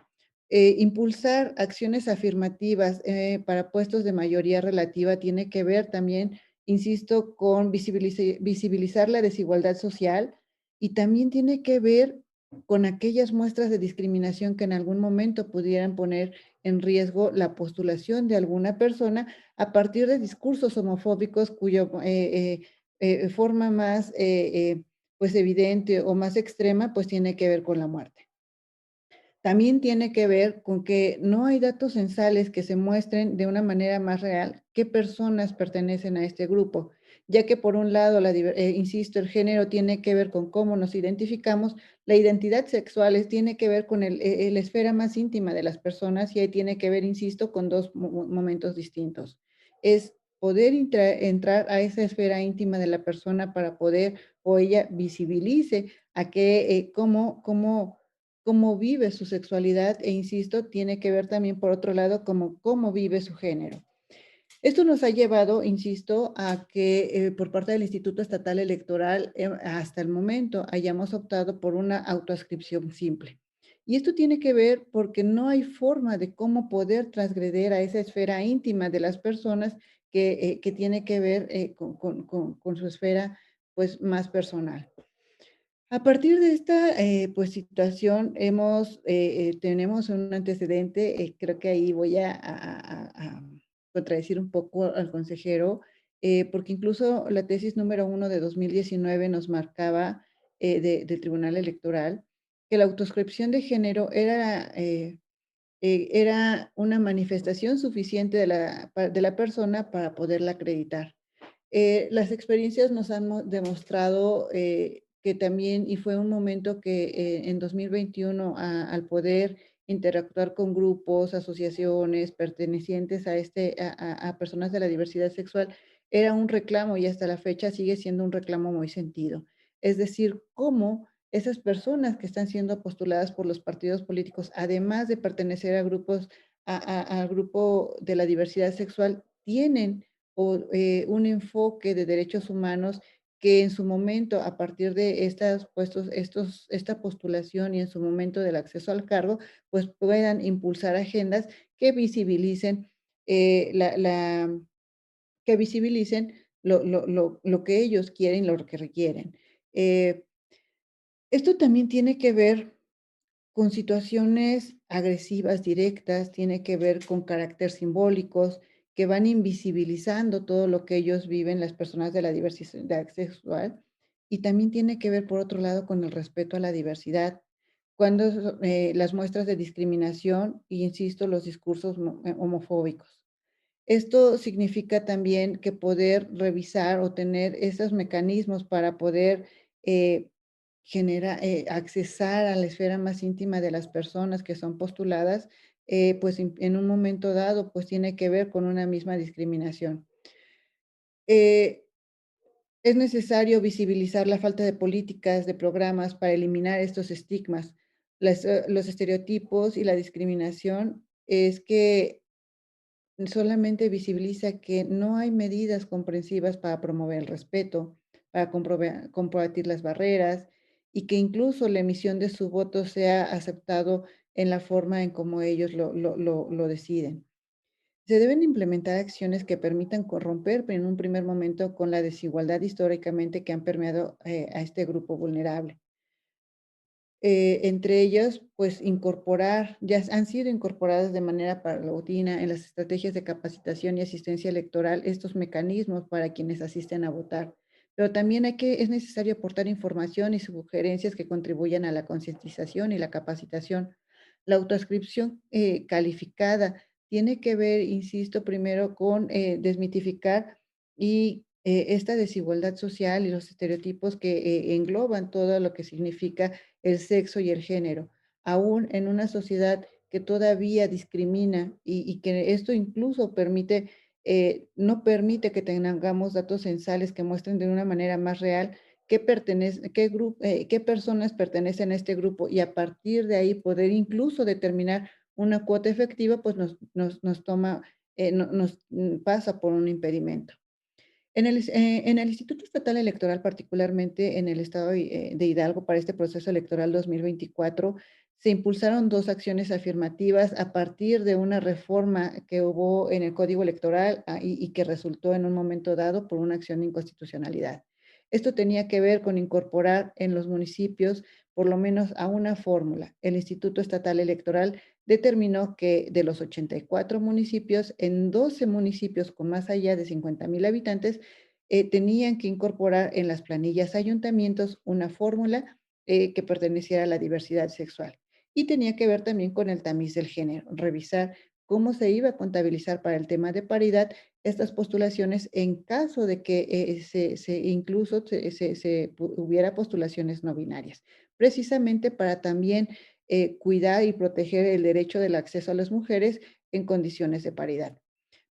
Impulsar acciones afirmativas para puestos de mayoría relativa tiene que ver también, insisto, con visibilizar la desigualdad social y también tiene que ver con aquellas muestras de discriminación que en algún momento pudieran poner en riesgo la postulación de alguna persona a partir de discursos homofóbicos cuya forma más pues evidente o más extrema pues tiene que ver con la muerte. También tiene que ver con que no hay datos censales que se muestren de una manera más real qué personas pertenecen a este grupo, ya que por un lado, insisto, el género tiene que ver con cómo nos identificamos, la identidad sexual tiene que ver con la esfera más íntima de las personas y ahí tiene que ver, insisto, con dos momentos distintos. Es poder entrar a esa esfera íntima de la persona para poder o ella visibilice a qué, cómo vive su sexualidad e insisto, tiene que ver también por otro lado cómo vive su género. Esto nos ha llevado, insisto, a que por parte del Instituto Estatal Electoral hasta el momento hayamos optado por una autoascripción simple. Y esto tiene que ver porque no hay forma de cómo poder transgredir a esa esfera íntima de las personas que tiene que ver con su esfera pues, más personal. A partir de esta pues, situación, tenemos un antecedente, creo que ahí voy a contradecir un poco al consejero, porque incluso la tesis número 1 de 2019 nos marcaba del Tribunal Electoral que la autoscripción de género era una manifestación suficiente de la persona para poderla acreditar. Las experiencias nos han demostrado que también, y fue un momento que en 2021, al poder interactuar con grupos, asociaciones pertenecientes a personas de la diversidad sexual, era un reclamo y hasta la fecha sigue siendo un reclamo muy sentido. Es decir, cómo esas personas que están siendo postuladas por los partidos políticos, además de pertenecer a grupos, al grupo de la diversidad sexual, tienen un enfoque de derechos humanos que en su momento, a partir de esta postulación y en su momento del acceso al cargo, pues puedan impulsar agendas que visibilicen, que visibilicen lo que ellos quieren, lo que requieren. Esto también tiene que ver con situaciones agresivas directas, tiene que ver con carácter simbólicos que van invisibilizando todo lo que ellos viven, las personas de la diversidad sexual, y también tiene que ver, por otro lado, con el respeto a la diversidad, cuando las muestras de discriminación y, insisto, los discursos homofóbicos. Esto significa también que poder revisar o tener esos mecanismos para poder accesar a la esfera más íntima de las personas que son postuladas, pues en un momento dado, pues tiene que ver con una misma discriminación. Eh, es necesario visibilizar la falta de políticas, de programas para eliminar estos estigmas. Los estereotipos y la discriminación es que solamente visibiliza que no hay medidas comprensivas para promover el respeto, para combatir las barreras y que incluso la emisión de su voto sea aceptado en la forma en como ellos lo deciden. Se deben implementar acciones que permitan corromper en un primer momento con la desigualdad históricamente que han permeado a este grupo vulnerable. Entre ellos, pues ya han sido incorporadas de manera paulatina en las estrategias de capacitación y asistencia electoral estos mecanismos para quienes asisten a votar. Pero también es necesario aportar información y sugerencias que contribuyan a la concientización y la capacitación. La autoascripción calificada tiene que ver, insisto, primero con desmitificar y esta desigualdad social y los estereotipos que engloban todo lo que significa el sexo y el género, aún en una sociedad que todavía discrimina y que esto incluso no permite que tengamos datos censales que muestren de una manera más real qué personas pertenecen a este grupo y a partir de ahí poder incluso determinar una cuota efectiva, pues pasa por un impedimento. En el Instituto Estatal Electoral, particularmente en el estado de Hidalgo, para este proceso electoral 2024, se impulsaron 2 acciones afirmativas a partir de una reforma que hubo en el Código Electoral y que resultó en un momento dado por una acción de inconstitucionalidad. Esto tenía que ver con incorporar en los municipios por lo menos a una fórmula. El Instituto Estatal Electoral determinó que de los 84 municipios, en 12 municipios con más allá de 50,000 habitantes, tenían que incorporar en las planillas ayuntamientos una fórmula que perteneciera a la diversidad sexual. Y tenía que ver también con el tamiz del género, revisar cómo se iba a contabilizar para el tema de paridad estas postulaciones en caso de que hubiera postulaciones no binarias, precisamente para también cuidar y proteger el derecho del acceso a las mujeres en condiciones de paridad.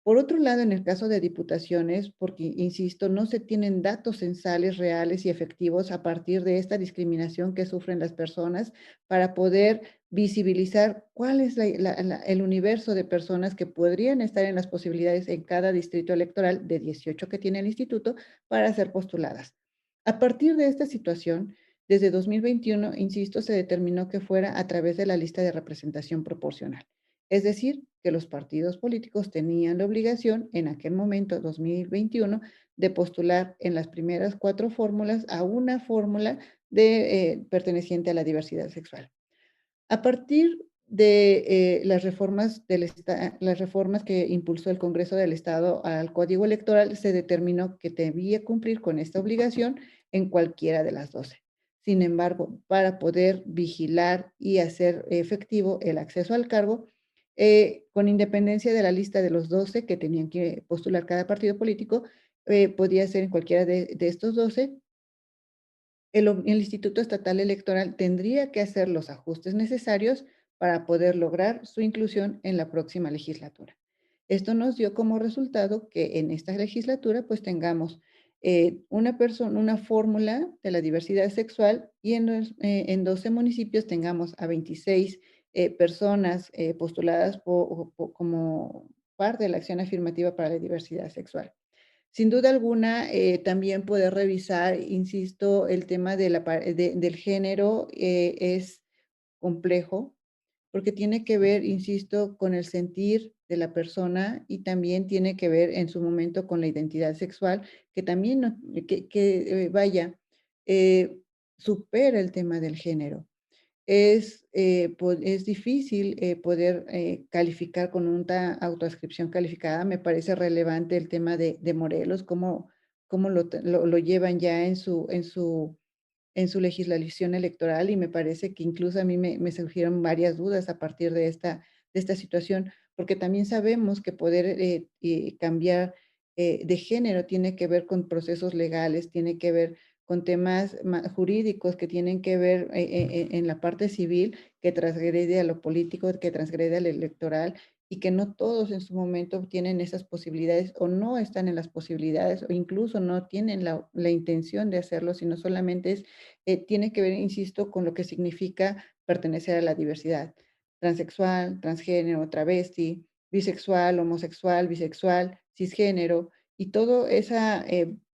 Por otro lado, en el caso de diputaciones, porque, insisto, no se tienen datos censales reales y efectivos a partir de esta discriminación que sufren las personas para poder visibilizar cuál es el universo de personas que podrían estar en las posibilidades en cada distrito electoral de 18 que tiene el instituto para ser postuladas. A partir de esta situación, desde 2021, insisto, se determinó que fuera a través de la lista de representación proporcional. Es decir, que los partidos políticos tenían la obligación en aquel momento, 2021, de postular en las primeras 4 fórmulas a una fórmula perteneciente a la diversidad sexual. A partir de las reformas que impulsó el Congreso del Estado al Código Electoral, se determinó que debía cumplir con esta obligación en cualquiera de las 12. Sin embargo, para poder vigilar y hacer efectivo el acceso al cargo, con independencia de la lista de los 12 que tenían que postular cada partido político, podía ser en cualquiera de estos 12. El Instituto Estatal Electoral tendría que hacer los ajustes necesarios para poder lograr su inclusión en la próxima legislatura. Esto nos dio como resultado que en esta legislatura pues tengamos una fórmula de la diversidad sexual y en 12 municipios tengamos a 26 personas postuladas como parte de la acción afirmativa para la diversidad sexual. Sin duda alguna, también poder revisar, insisto, el tema del género es complejo porque tiene que ver, insisto, con el sentir de la persona y también tiene que ver en su momento con la identidad sexual, que también supera el tema del género. Es difícil poder calificar con una autoascripción calificada. Me parece relevante el tema de Morelos, cómo lo llevan ya en su en su legislación electoral, y me parece que incluso a mí me surgieron varias dudas a partir de esta situación, porque también sabemos que poder cambiar de género tiene que ver con procesos legales, tiene que ver con temas jurídicos que tienen que ver en la parte civil, que transgrede a lo político, que transgrede al electoral, y que no todos en su momento tienen esas posibilidades o no están en las posibilidades o incluso no tienen la intención de hacerlo, sino solamente tiene que ver, insisto, con lo que significa pertenecer a la diversidad. Transexual, transgénero, travesti, bisexual, homosexual, bisexual, cisgénero y toda esa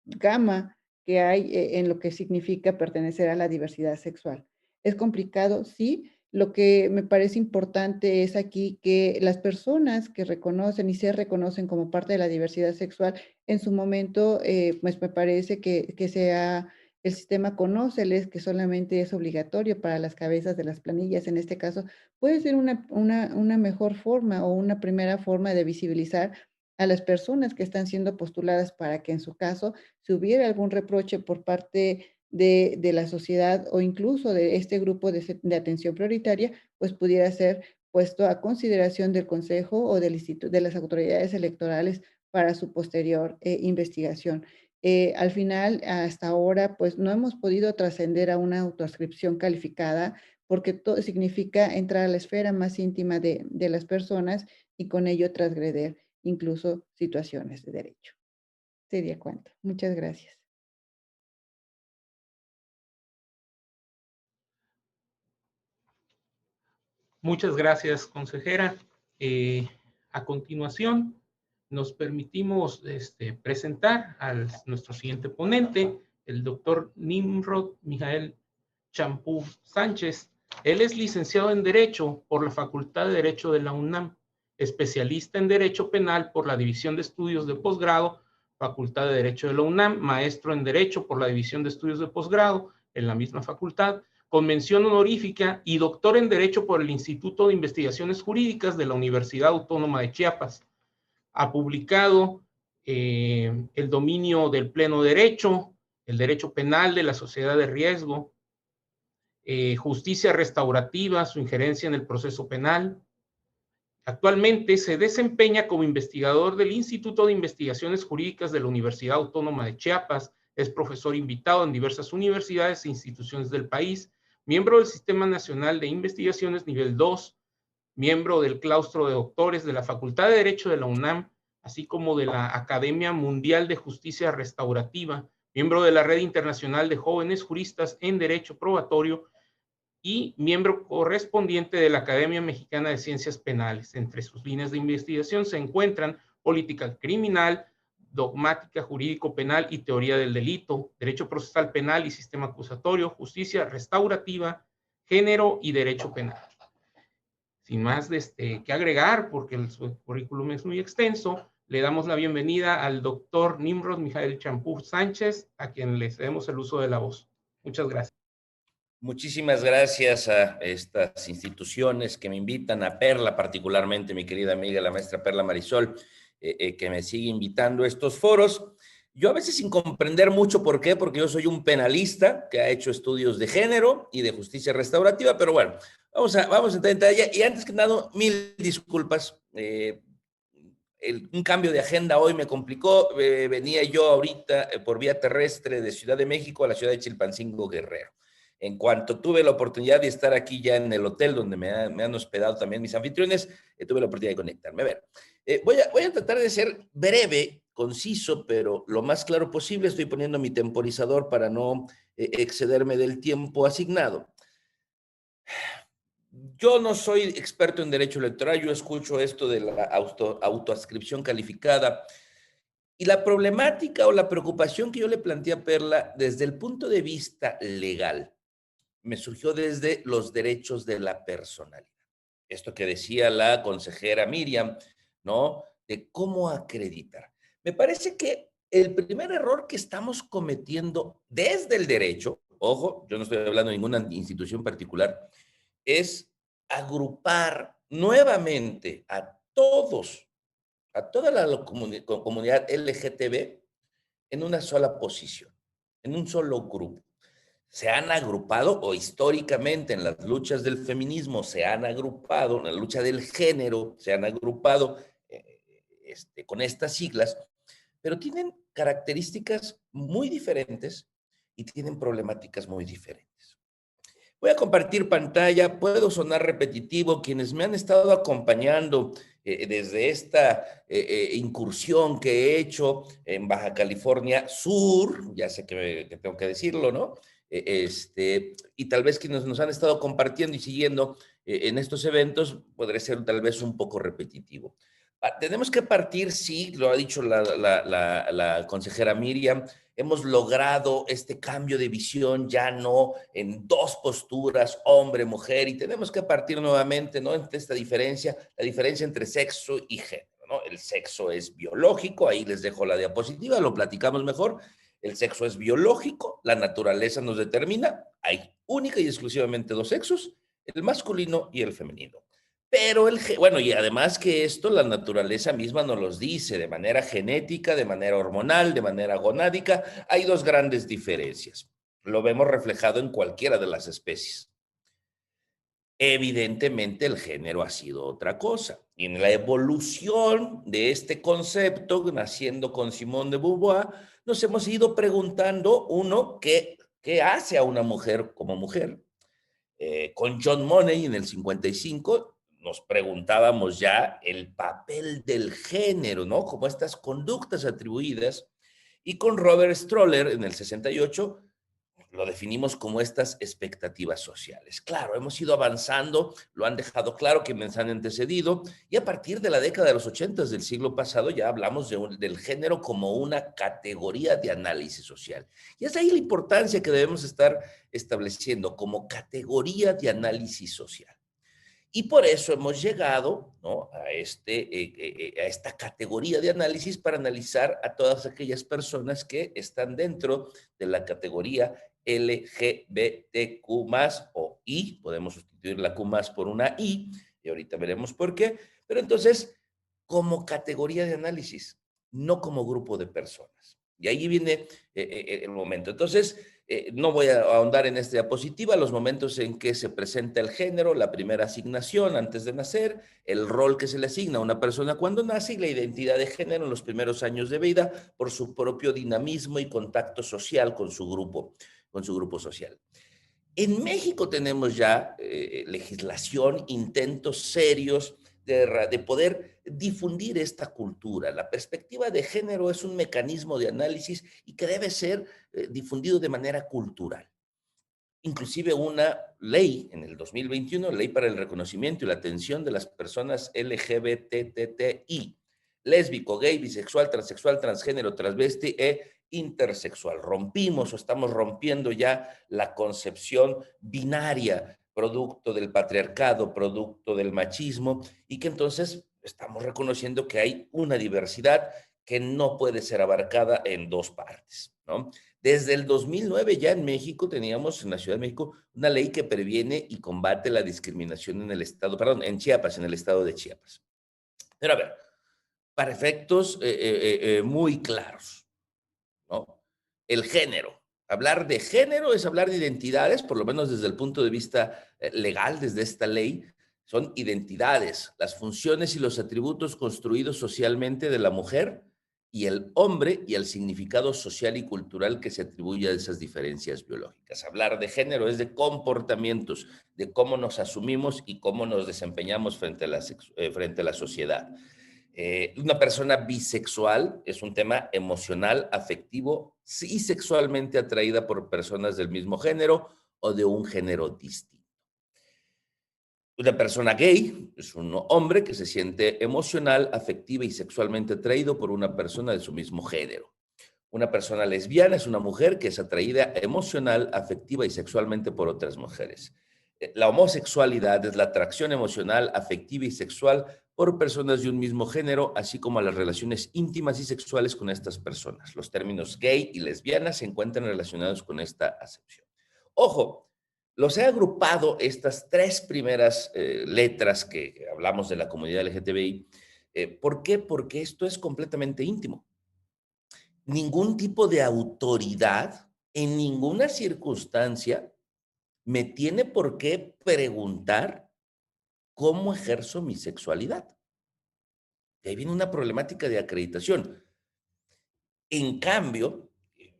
gama que hay en lo que significa pertenecer a la diversidad sexual. Es complicado, sí. Lo que me parece importante es aquí que las personas que reconocen y se reconocen como parte de la diversidad sexual, en su momento, pues me parece que sea el sistema conóceles, que solamente es obligatorio para las cabezas de las planillas, en este caso, puede ser una mejor forma o una primera forma de visibilizar a las personas que están siendo postuladas para que en su caso, si hubiera algún reproche por parte de la sociedad o incluso de este grupo de atención prioritaria, pues pudiera ser puesto a consideración del Consejo o del instituto, de las autoridades electorales para su posterior investigación. Al final, hasta ahora, pues no hemos podido trascender a una autoascripción calificada porque todo significa entrar a la esfera más íntima de las personas y con ello transgreder incluso situaciones de derecho. Sería cuanto. Muchas gracias. Muchas gracias, consejera. A continuación, nos permitimos presentar a nuestro siguiente ponente, el doctor Nimrod Mijael Champú Sánchez. Él es licenciado en Derecho por la Facultad de Derecho de la UNAM, especialista en Derecho Penal por la División de Estudios de Posgrado, Facultad de Derecho de la UNAM, maestro en Derecho por la División de Estudios de Posgrado en la misma facultad, con mención honorífica, y doctor en Derecho por el Instituto de Investigaciones Jurídicas de la Universidad Autónoma de Chiapas. Ha publicado El dominio del pleno derecho, el derecho penal de la sociedad de riesgo, justicia restaurativa, su injerencia en el proceso penal. Actualmente se desempeña como investigador del Instituto de Investigaciones Jurídicas de la Universidad Autónoma de Chiapas. Es profesor invitado en diversas universidades e instituciones del país, miembro del Sistema Nacional de Investigaciones Nivel 2, miembro del claustro de doctores de la Facultad de Derecho de la UNAM, así como de la Academia Mundial de Justicia Restaurativa, miembro de la Red Internacional de Jóvenes Juristas en Derecho Probatorio y miembro correspondiente de la Academia Mexicana de Ciencias Penales. Entre sus líneas de investigación se encuentran política criminal, dogmática jurídico-penal y teoría del delito, derecho procesal penal y sistema acusatorio, justicia restaurativa, género y derecho penal. Sin más que agregar, porque su currículum es muy extenso, le damos la bienvenida al doctor Nimrod Mijael Champú Sánchez, a quien le cedemos el uso de la voz. Muchas gracias. Muchísimas gracias a estas instituciones que me invitan, a Perla particularmente, mi querida amiga, la maestra Perla Marisol, que me sigue invitando a estos foros. Yo a veces sin comprender mucho por qué, porque yo soy un penalista que ha hecho estudios de género y de justicia restaurativa, pero bueno, vamos a entrar en detalle. Y antes que nada, mil disculpas. Un cambio de agenda hoy me complicó. Venía yo ahorita por vía terrestre de Ciudad de México a la ciudad de Chilpancingo, Guerrero. En cuanto tuve la oportunidad de estar aquí ya en el hotel donde me han hospedado también mis anfitriones, tuve la oportunidad de conectarme. A ver, voy a tratar de ser breve, conciso, pero lo más claro posible. Estoy poniendo mi temporizador para no excederme del tiempo asignado. Yo no soy experto en derecho electoral, yo escucho esto de la autoadscripción calificada. Y la problemática o la preocupación que yo le planteé a Perla desde el punto de vista legal me surgió desde los derechos de la personalidad. Esto que decía la consejera Miriam, ¿no? De cómo acreditar. Me parece que el primer error que estamos cometiendo desde el derecho, ojo, yo no estoy hablando de ninguna institución particular, es agrupar nuevamente a toda la comunidad LGTB en una sola posición, en un solo grupo. se han agrupado, o históricamente en las luchas del feminismo se han agrupado, en la lucha del género se han agrupado con estas siglas, pero tienen características muy diferentes y tienen problemáticas muy diferentes. Voy a compartir pantalla, puedo sonar repetitivo. Quienes me han estado acompañando desde esta incursión que he hecho en Baja California Sur, ya sé que tengo que decirlo, ¿no? Y tal vez quienes nos han estado compartiendo y siguiendo en estos eventos, podré ser tal vez un poco repetitivo. Tenemos que partir, sí, lo ha dicho la consejera Miriam, hemos logrado este cambio de visión ya no en dos posturas, hombre, mujer, y tenemos que partir nuevamente, ¿no? Entre esta diferencia, la diferencia entre sexo y género, ¿no? El sexo es biológico, ahí les dejo la diapositiva, lo platicamos mejor. El sexo es biológico, la naturaleza nos determina, hay única y exclusivamente dos sexos, el masculino y el femenino. Pero bueno, y además que esto, la naturaleza misma nos los dice de manera genética, de manera hormonal, de manera gonádica, hay dos grandes diferencias. Lo vemos reflejado en cualquiera de las especies. Evidentemente el género ha sido otra cosa. Y en la evolución de este concepto, naciendo con Simone de Beauvoir, nos hemos ido preguntando, uno, ¿qué hace a una mujer como mujer? Con John Money en el 55, nos preguntábamos ya el papel del género, ¿no? Como estas conductas atribuidas. Y con Robert Stroller en el 68 lo definimos como estas expectativas sociales. Claro, hemos ido avanzando, lo han dejado claro quienes han antecedido, y a partir de la década de los 80 del siglo pasado ya hablamos del género como una categoría de análisis social. Y es ahí la importancia que debemos estar estableciendo como categoría de análisis social. Y por eso hemos llegado, ¿no?, a esta categoría de análisis para analizar a todas aquellas personas que están dentro de la categoría LGBTQ+, o I, podemos sustituir la Q+ por una I, y ahorita veremos por qué, pero entonces, como categoría de análisis, no como grupo de personas. Y ahí viene el momento. Entonces, no voy a ahondar en esta diapositiva, los momentos en que se presenta el género, la primera asignación antes de nacer, el rol que se le asigna a una persona cuando nace y la identidad de género en los primeros años de vida por su propio dinamismo y contacto social con su grupo social. En México tenemos ya legislación, intentos serios de poder difundir esta cultura. La perspectiva de género es un mecanismo de análisis y que debe ser difundido de manera cultural. Inclusive una ley en el 2021, Ley para el Reconocimiento y la Atención de las Personas LGBTTI, lésbico, gay, bisexual, transexual, transgénero, transvesti intersexual. Rompimos o estamos rompiendo ya la concepción binaria, producto del patriarcado, producto del machismo, y que entonces estamos reconociendo que hay una diversidad que no puede ser abarcada en dos partes, ¿no? Desde el 2009 ya en México teníamos, en la Ciudad de México, una ley que previene y combate la discriminación en el estado, perdón, en Chiapas, en el estado de Chiapas. Pero a ver, para efectos muy claros, ¿no? El género. Hablar de género es hablar de identidades, por lo menos desde el punto de vista legal, desde esta ley, son identidades, las funciones y los atributos construidos socialmente de la mujer y el hombre y el significado social y cultural que se atribuye a esas diferencias biológicas. Hablar de género es de comportamientos, de cómo nos asumimos y cómo nos desempeñamos frente a la sociedad. Una persona bisexual es un tema emocional, afectivo y sexualmente atraída por personas del mismo género o de un género distinto. Una persona gay es un hombre que se siente emocional, afectiva y sexualmente atraído por una persona de su mismo género. Una persona lesbiana es una mujer que es atraída emocional, afectiva y sexualmente por otras mujeres. La homosexualidad es la atracción emocional, afectiva y sexual por personas de un mismo género, así como las relaciones íntimas y sexuales con estas personas. Los términos gay y lesbiana se encuentran relacionados con esta acepción. Ojo, los he agrupado estas tres primeras letras que hablamos de la comunidad LGTBI. ¿Por qué? Porque esto es completamente íntimo. Ningún tipo de autoridad en ninguna circunstancia me tiene por qué preguntar cómo ejerzo mi sexualidad. Y ahí viene una problemática de acreditación. En cambio,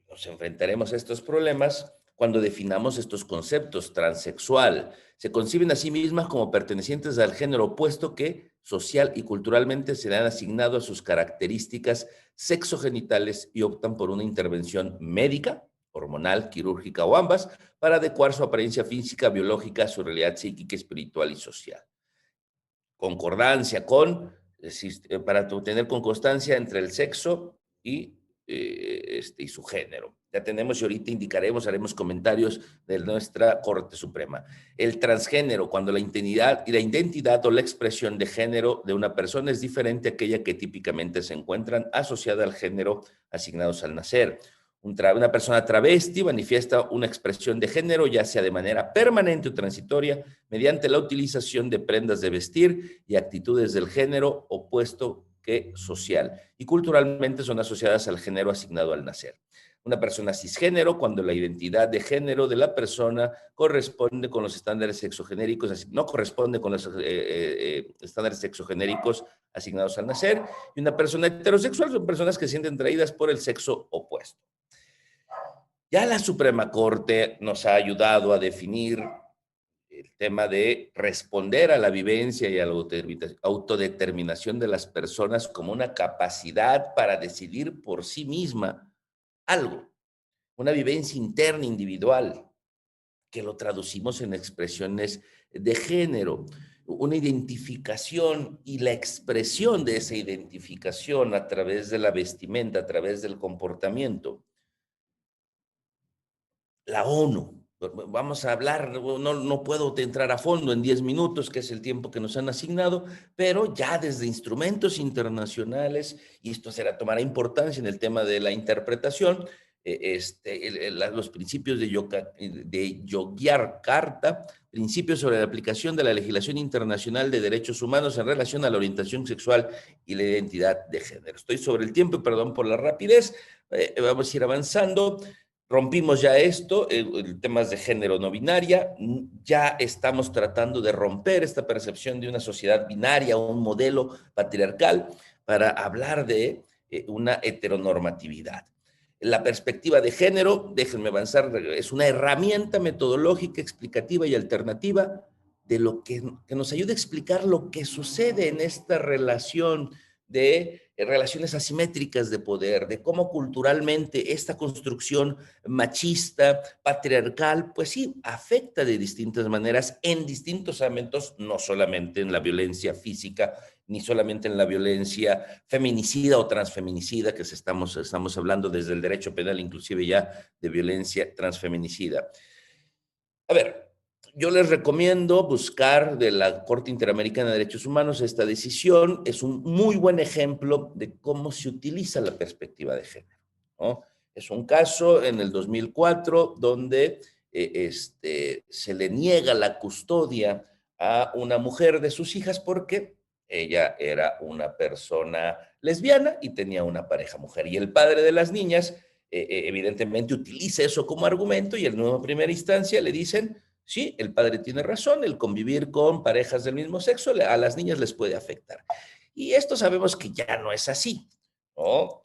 nos enfrentaremos a estos problemas cuando definamos estos conceptos. Transexual se conciben a sí mismas como pertenecientes al género opuesto que social y culturalmente se le han asignado a sus características sexogenitales y optan por una intervención médica, hormonal, quirúrgica o ambas, para adecuar su apariencia física, biológica, a su realidad psíquica, espiritual y social. Concordancia con, para tener concordancia entre el sexo y su género. Ya tenemos y ahorita indicaremos, haremos comentarios de nuestra Corte Suprema. El transgénero, cuando la identidad o la expresión de género de una persona es diferente a aquella que típicamente se encuentran asociada al género asignados al nacer. Una persona travesti manifiesta una expresión de género, ya sea de manera permanente o transitoria, mediante la utilización de prendas de vestir y actitudes del género opuesto que social, y culturalmente son asociadas al género asignado al nacer. Una persona cisgénero, cuando la identidad de género de la persona corresponde con los estándares sexogenéricos, no corresponde con los estándares sexogenéricos asignados al nacer, y una persona heterosexual son personas que se sienten atraídas por el sexo opuesto. Ya la Suprema Corte nos ha ayudado a definir el tema de responder a la vivencia y a la autodeterminación de las personas como una capacidad para decidir por sí misma algo, una vivencia interna individual, que lo traducimos en expresiones de género, una identificación y la expresión de esa identificación a través de la vestimenta, a través del comportamiento. La ONU, vamos a hablar, no puedo entrar a fondo en 10 minutos, que es el tiempo que nos han asignado, pero ya desde instrumentos internacionales, y esto tomará importancia en el tema de la interpretación, los principios de Yogyakarta, principios sobre la aplicación de la legislación internacional de derechos humanos en relación a la orientación sexual y la identidad de género. Estoy sobre el tiempo, perdón por la rapidez, vamos a ir avanzando. Rompimos ya esto, temas de género no binaria, ya estamos tratando de romper esta percepción de una sociedad binaria o un modelo patriarcal para hablar de una heteronormatividad. La perspectiva de género, déjenme avanzar, es una herramienta metodológica, explicativa y alternativa de lo que nos ayuda a explicar lo que sucede en esta relación de relaciones asimétricas de poder, de cómo culturalmente esta construcción machista, patriarcal, pues sí, afecta de distintas maneras en distintos ámbitos, no solamente en la violencia física, ni solamente en la violencia feminicida o transfeminicida, que estamos hablando desde el derecho penal, inclusive ya de violencia transfeminicida. A ver, yo les recomiendo buscar de la Corte Interamericana de Derechos Humanos esta decisión. Es un muy buen ejemplo de cómo se utiliza la perspectiva de género, ¿no? Es un caso en el 2004 donde se le niega la custodia a una mujer de sus hijas porque ella era una persona lesbiana y tenía una pareja mujer. Y el padre de las niñas evidentemente utiliza eso como argumento y en una primera instancia le dicen: sí, el padre tiene razón, el convivir con parejas del mismo sexo a las niñas les puede afectar. Y esto sabemos que ya no es así, ¿no?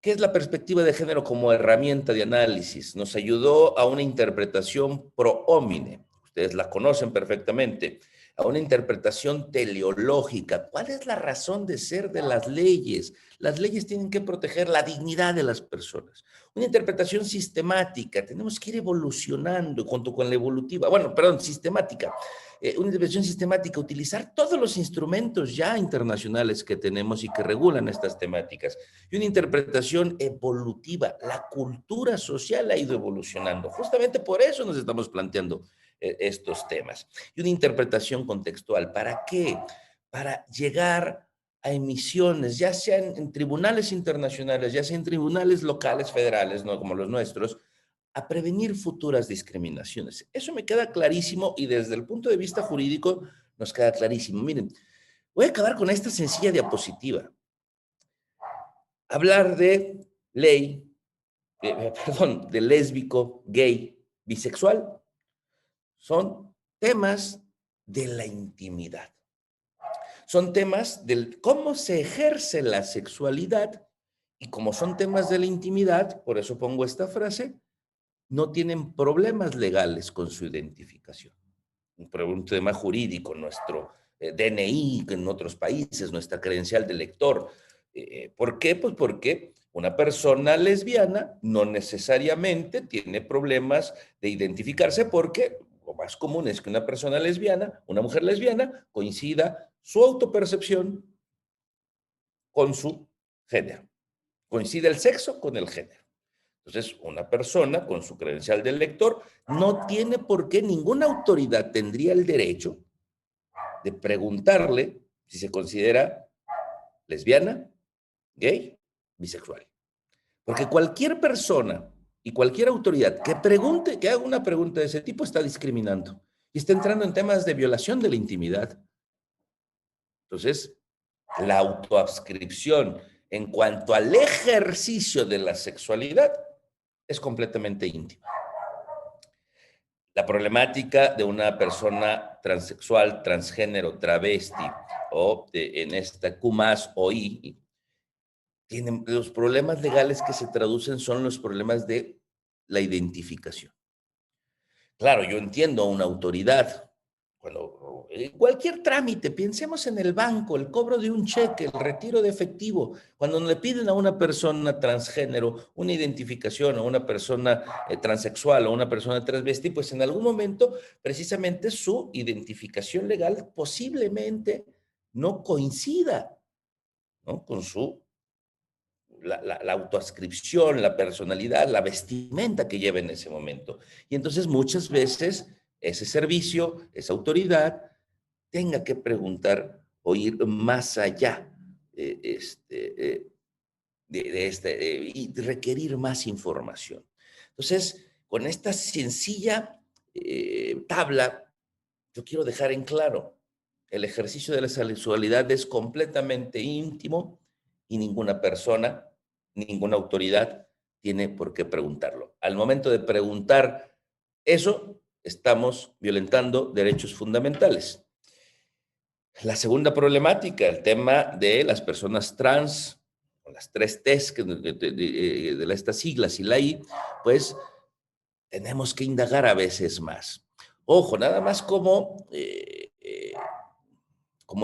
¿Qué es la perspectiva de género como herramienta de análisis? Nos ayudó a una interpretación pro homine, ustedes la conocen perfectamente, a una interpretación teleológica. ¿Cuál es la razón de ser de las leyes? Las leyes tienen que proteger la dignidad de las personas. Una interpretación sistemática, tenemos que ir evolucionando junto con la evolutiva, sistemática. Una interpretación sistemática, utilizar todos los instrumentos ya internacionales que tenemos y que regulan estas temáticas. Y una interpretación evolutiva, la cultura social ha ido evolucionando. Justamente por eso nos estamos planteando estos temas. Y una interpretación contextual, ¿para qué? Para llegar a emisiones, ya sean en tribunales internacionales, ya sean en tribunales locales, federales, no como los nuestros, a prevenir futuras discriminaciones. Eso me queda clarísimo y desde el punto de vista jurídico nos queda clarísimo. Miren, voy a acabar con esta sencilla diapositiva. Hablar de ley, de lésbico, gay, bisexual. Son temas de la intimidad. Son temas del cómo se ejerce la sexualidad, y como son temas de la intimidad, por eso pongo esta frase, no tienen problemas legales con su identificación. Un tema jurídico, nuestro DNI en otros países, nuestra credencial de lector. ¿Por qué? Pues porque una persona lesbiana no necesariamente tiene problemas de identificarse, porque lo más común es que una persona lesbiana, una mujer lesbiana, coincida su autopercepción con su género. Coincide el sexo con el género. Entonces, una persona con su credencial de lector no tiene por qué, ninguna autoridad tendría el derecho de preguntarle si se considera lesbiana, gay, bisexual. Porque cualquier persona y cualquier autoridad que pregunte, que haga una pregunta de ese tipo, está discriminando y está entrando en temas de violación de la intimidad. Entonces, la autoadscripción en cuanto al ejercicio de la sexualidad es completamente íntima. La problemática de una persona transexual, transgénero, travesti o en esta Q+ o I, tienen los problemas legales que se traducen son los problemas de la identificación. Claro, yo entiendo a una autoridad, cuando cualquier trámite, pensemos en el banco, el cobro de un cheque, el retiro de efectivo, cuando le piden a una persona transgénero una identificación, o una persona transexual o una persona transvesti, pues en algún momento precisamente su identificación legal posiblemente no coincida, ¿no?, con la autoadscripción, la personalidad, la vestimenta que lleva en ese momento. Y entonces muchas veces ese servicio, esa autoridad, tenga que preguntar o ir más allá y requerir más información. Entonces, con esta sencilla tabla, yo quiero dejar en claro, el ejercicio de la sexualidad es completamente íntimo y ninguna persona, ninguna autoridad tiene por qué preguntarlo. Al momento de preguntar eso, estamos violentando derechos fundamentales. La segunda problemática, el tema de las personas trans, con las 3 T's de estas siglas y la I, pues tenemos que indagar a veces más. Ojo, nada más como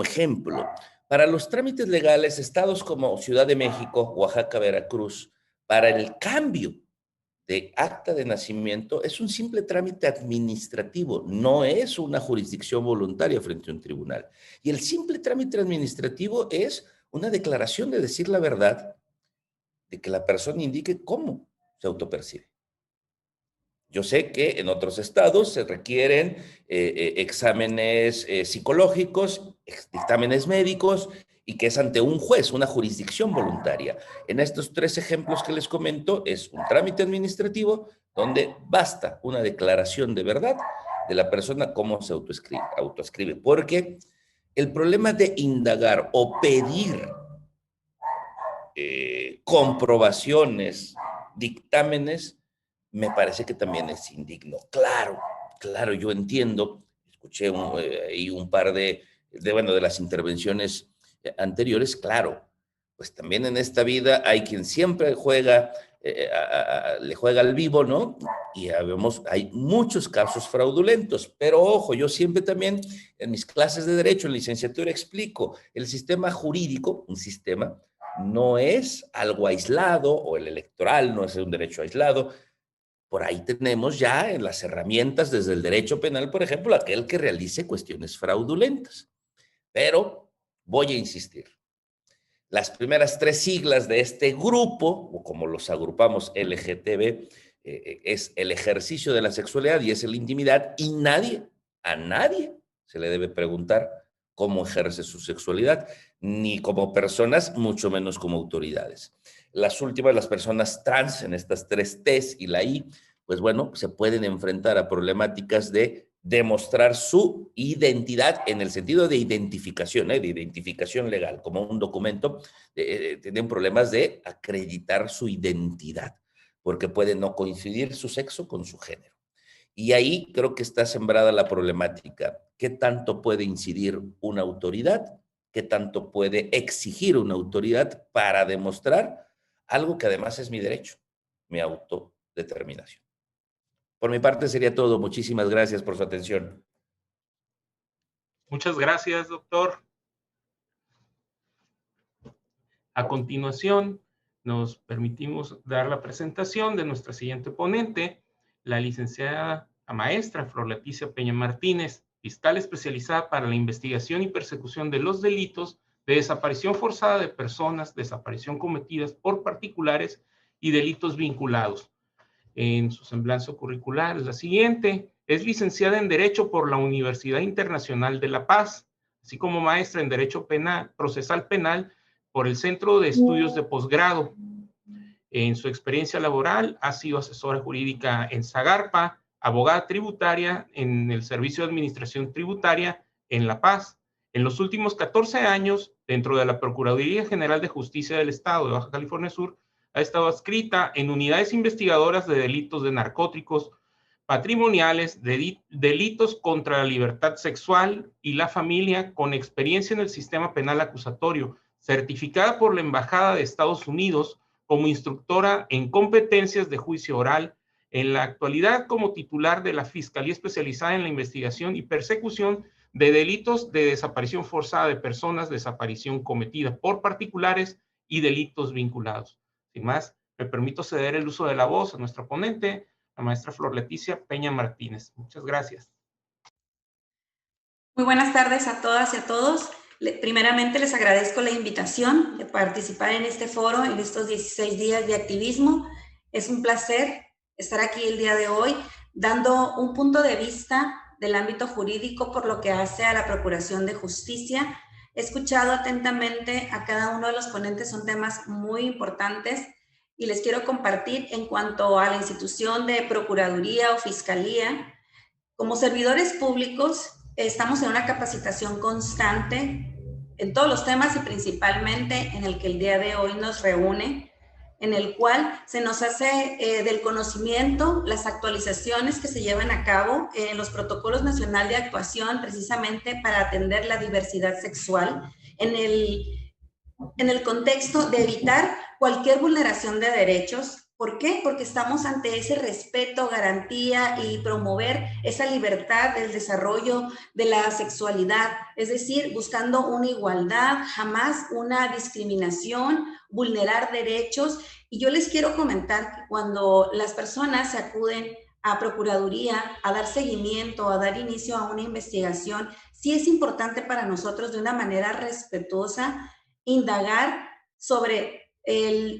ejemplo, para los trámites legales, estados como Ciudad de México, Oaxaca, Veracruz, para el cambio de acta de nacimiento es un simple trámite administrativo, no es una jurisdicción voluntaria frente a un tribunal. Y el simple trámite administrativo es una declaración de decir la verdad, de que la persona indique cómo se autopercibe. Yo sé que en otros estados se requieren exámenes psicológicos, dictámenes médicos, y que es ante un juez, una jurisdicción voluntaria. En estos 3 ejemplos que les comento, es un trámite administrativo donde basta una declaración de verdad de la persona cómo se autoascribe. Porque el problema de indagar o pedir comprobaciones, dictámenes, me parece que también es indigno. Claro, yo entiendo, escuché ahí un par de las intervenciones anteriores, claro, pues también en esta vida hay quien siempre juega, le juega al vivo, ¿no? Y hay muchos casos fraudulentos, pero ojo, yo siempre también en mis clases de Derecho, en licenciatura, explico, el sistema jurídico, un sistema, no es algo aislado, o el electoral no es un derecho aislado. Por ahí tenemos ya en las herramientas desde el derecho penal, por ejemplo, aquel que realice cuestiones fraudulentas. Pero voy a insistir. Las primeras 3 siglas de este grupo, o como los agrupamos LGTB, es el ejercicio de la sexualidad y es la intimidad, y a nadie se le debe preguntar cómo ejerce su sexualidad, ni como personas, mucho menos como autoridades. Las últimas, las personas trans, en estas 3 T's y la I, pues bueno, se pueden enfrentar a problemáticas de demostrar su identidad en el sentido de identificación legal, como un documento, tienen problemas de acreditar su identidad. porque puede no coincidir su sexo con su género. Y ahí creo que está sembrada la problemática. ¿Qué tanto puede incidir una autoridad? ¿Qué tanto puede exigir una autoridad para demostrar algo que además es mi derecho, mi autodeterminación? Por mi parte sería todo. Muchísimas gracias por su atención. Muchas gracias, doctor. A continuación, nos permitimos dar la presentación de nuestra siguiente ponente, la licenciada, la maestra Flor Leticia Peña Martínez, fiscal especializada para la investigación y persecución de los delitos de desaparición forzada de personas, desaparición cometidas por particulares y delitos vinculados. En su semblanza curricular es la siguiente. Es licenciada en Derecho por la Universidad Internacional de La Paz, así como maestra en Derecho Penal, Procesal Penal por el Centro de Estudios de Posgrado. En su experiencia laboral ha sido asesora jurídica en Zagarpa, abogada tributaria en el Servicio de Administración Tributaria en La Paz. En los últimos 14 años, dentro de la Procuraduría General de Justicia del Estado de Baja California Sur, ha estado adscrita en unidades investigadoras de delitos de narcóticos, patrimoniales, delitos contra la libertad sexual y la familia, con experiencia en el sistema penal acusatorio, certificada por la Embajada de Estados Unidos como instructora en competencias de juicio oral, en la actualidad como titular de la Fiscalía Especializada en la Investigación y Persecución de Delitos de Desaparición Forzada de Personas, desaparición cometida por particulares y delitos vinculados. Sin más, me permito ceder el uso de la voz a nuestra ponente, la maestra Flor Leticia Peña Martínez. Muchas gracias. Muy buenas tardes a todas y a todos. Primeramente les agradezco la invitación de participar en este foro, en estos 16 días de activismo. Es un placer estar aquí el día de hoy dando un punto de vista del ámbito jurídico por lo que hace a la Procuración de Justicia. He escuchado atentamente a cada uno de los ponentes, son temas muy importantes y les quiero compartir en cuanto a la institución de Procuraduría o Fiscalía. Como servidores públicos, estamos en una capacitación constante en todos los temas y principalmente en el que el día de hoy nos reúne, en el cual se nos hace del conocimiento las actualizaciones que se llevan a cabo en los protocolos nacional de actuación precisamente para atender la diversidad sexual en el contexto de evitar cualquier vulneración de derechos. ¿Por qué? Porque estamos ante ese respeto, garantía y promover esa libertad del desarrollo de la sexualidad, es decir, buscando una igualdad, jamás una discriminación, vulnerar derechos. Y yo les quiero comentar que cuando las personas se acuden a Procuraduría a dar seguimiento, a dar inicio a una investigación, sí es importante para nosotros de una manera respetuosa indagar sobre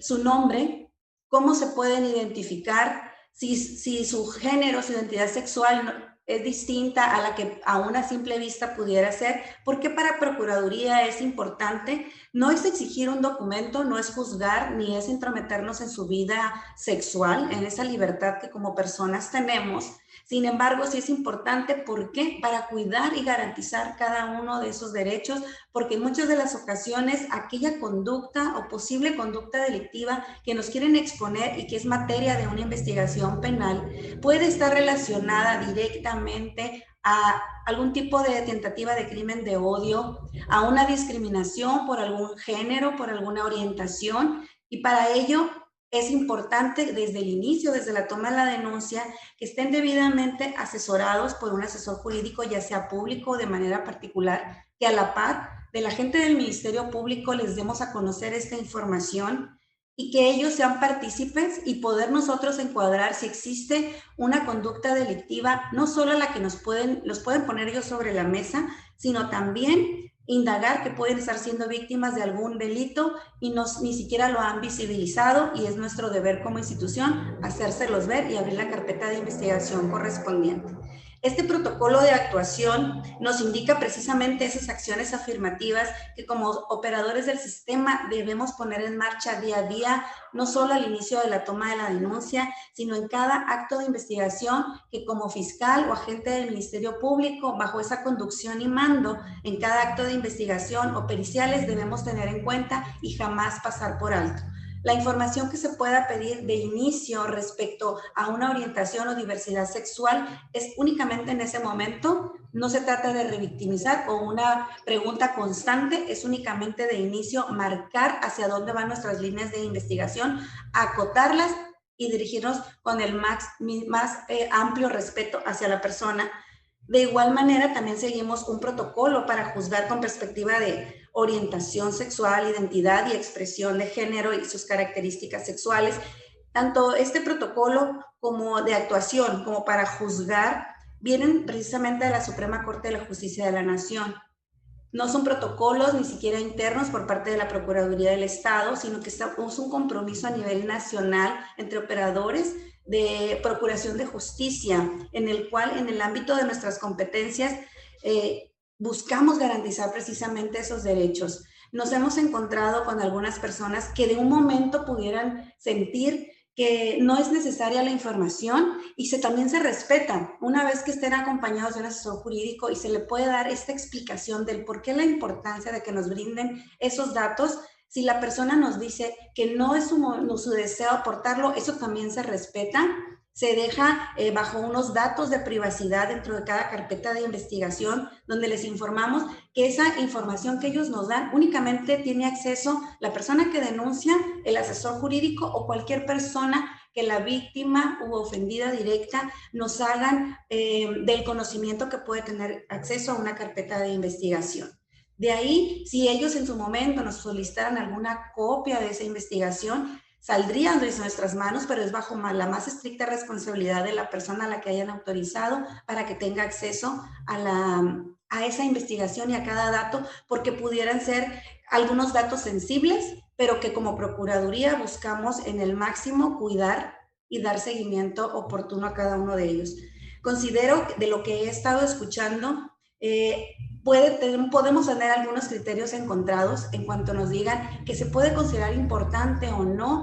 su nombre, cómo se pueden identificar, si su género, su identidad sexual es distinta a la que a una simple vista pudiera ser, porque para Procuraduría es importante, no es exigir un documento, no es juzgar, ni es intrometernos en su vida sexual, en esa libertad que como personas tenemos. Sin embargo, sí es importante, ¿por qué? Para cuidar y garantizar cada uno de esos derechos, porque en muchas de las ocasiones aquella conducta o posible conducta delictiva que nos quieren exponer y que es materia de una investigación penal puede estar relacionada directamente a algún tipo de tentativa de crimen de odio, a una discriminación por algún género, por alguna orientación, y para ello es importante desde el inicio, desde la toma de la denuncia, que estén debidamente asesorados por un asesor jurídico, ya sea público o de manera particular, que a la par de la gente del Ministerio Público les demos a conocer esta información y que ellos sean partícipes y poder nosotros encuadrar si existe una conducta delictiva, no solo la que los pueden poner ellos sobre la mesa, sino también indagar que pueden estar siendo víctimas de algún delito y ni siquiera lo han visibilizado, y es nuestro deber como institución hacérselos ver y abrir la carpeta de investigación correspondiente. Este protocolo de actuación nos indica precisamente esas acciones afirmativas que como operadores del sistema debemos poner en marcha día a día, no solo al inicio de la toma de la denuncia, sino en cada acto de investigación que como fiscal o agente del Ministerio Público, bajo esa conducción y mando, en cada acto de investigación o periciales debemos tener en cuenta y jamás pasar por alto. La información que se pueda pedir de inicio respecto a una orientación o diversidad sexual es únicamente en ese momento. No se trata de revictimizar o una pregunta constante, es únicamente de inicio marcar hacia dónde van nuestras líneas de investigación, acotarlas y dirigirnos con el más amplio respeto hacia la persona. De igual manera, también seguimos un protocolo para juzgar con perspectiva de orientación sexual, identidad y expresión de género y sus características sexuales. Tanto este protocolo como de actuación, como para juzgar, vienen precisamente de la Suprema Corte de la Justicia de la Nación. No son protocolos ni siquiera internos por parte de la Procuraduría del Estado, sino que es un compromiso a nivel nacional entre operadores de procuración de justicia, en el cual en el ámbito de nuestras competencias buscamos garantizar precisamente esos derechos. Nos hemos encontrado con algunas personas que de un momento pudieran sentir que no es necesaria la información y también se respetan una vez que estén acompañados de un asesor jurídico y se le puede dar esta explicación del por qué la importancia de que nos brinden esos datos. Si la persona nos dice que no es su deseo aportarlo, eso también se respeta. Se deja bajo unos datos de privacidad dentro de cada carpeta de investigación, donde les informamos que esa información que ellos nos dan únicamente tiene acceso la persona que denuncia, el asesor jurídico o cualquier persona que la víctima u ofendida directa nos hagan del conocimiento que puede tener acceso a una carpeta de investigación. De ahí, si ellos en su momento nos solicitaran alguna copia de esa investigación, saldrían de nuestras manos, pero es bajo la más estricta responsabilidad de la persona a la que hayan autorizado para que tenga acceso a esa investigación y a cada dato, porque pudieran ser algunos datos sensibles, pero que como Procuraduría buscamos en el máximo cuidar y dar seguimiento oportuno a cada uno de ellos. Considero que de lo que he estado escuchando, podemos tener algunos criterios encontrados en cuanto nos digan que se puede considerar importante o no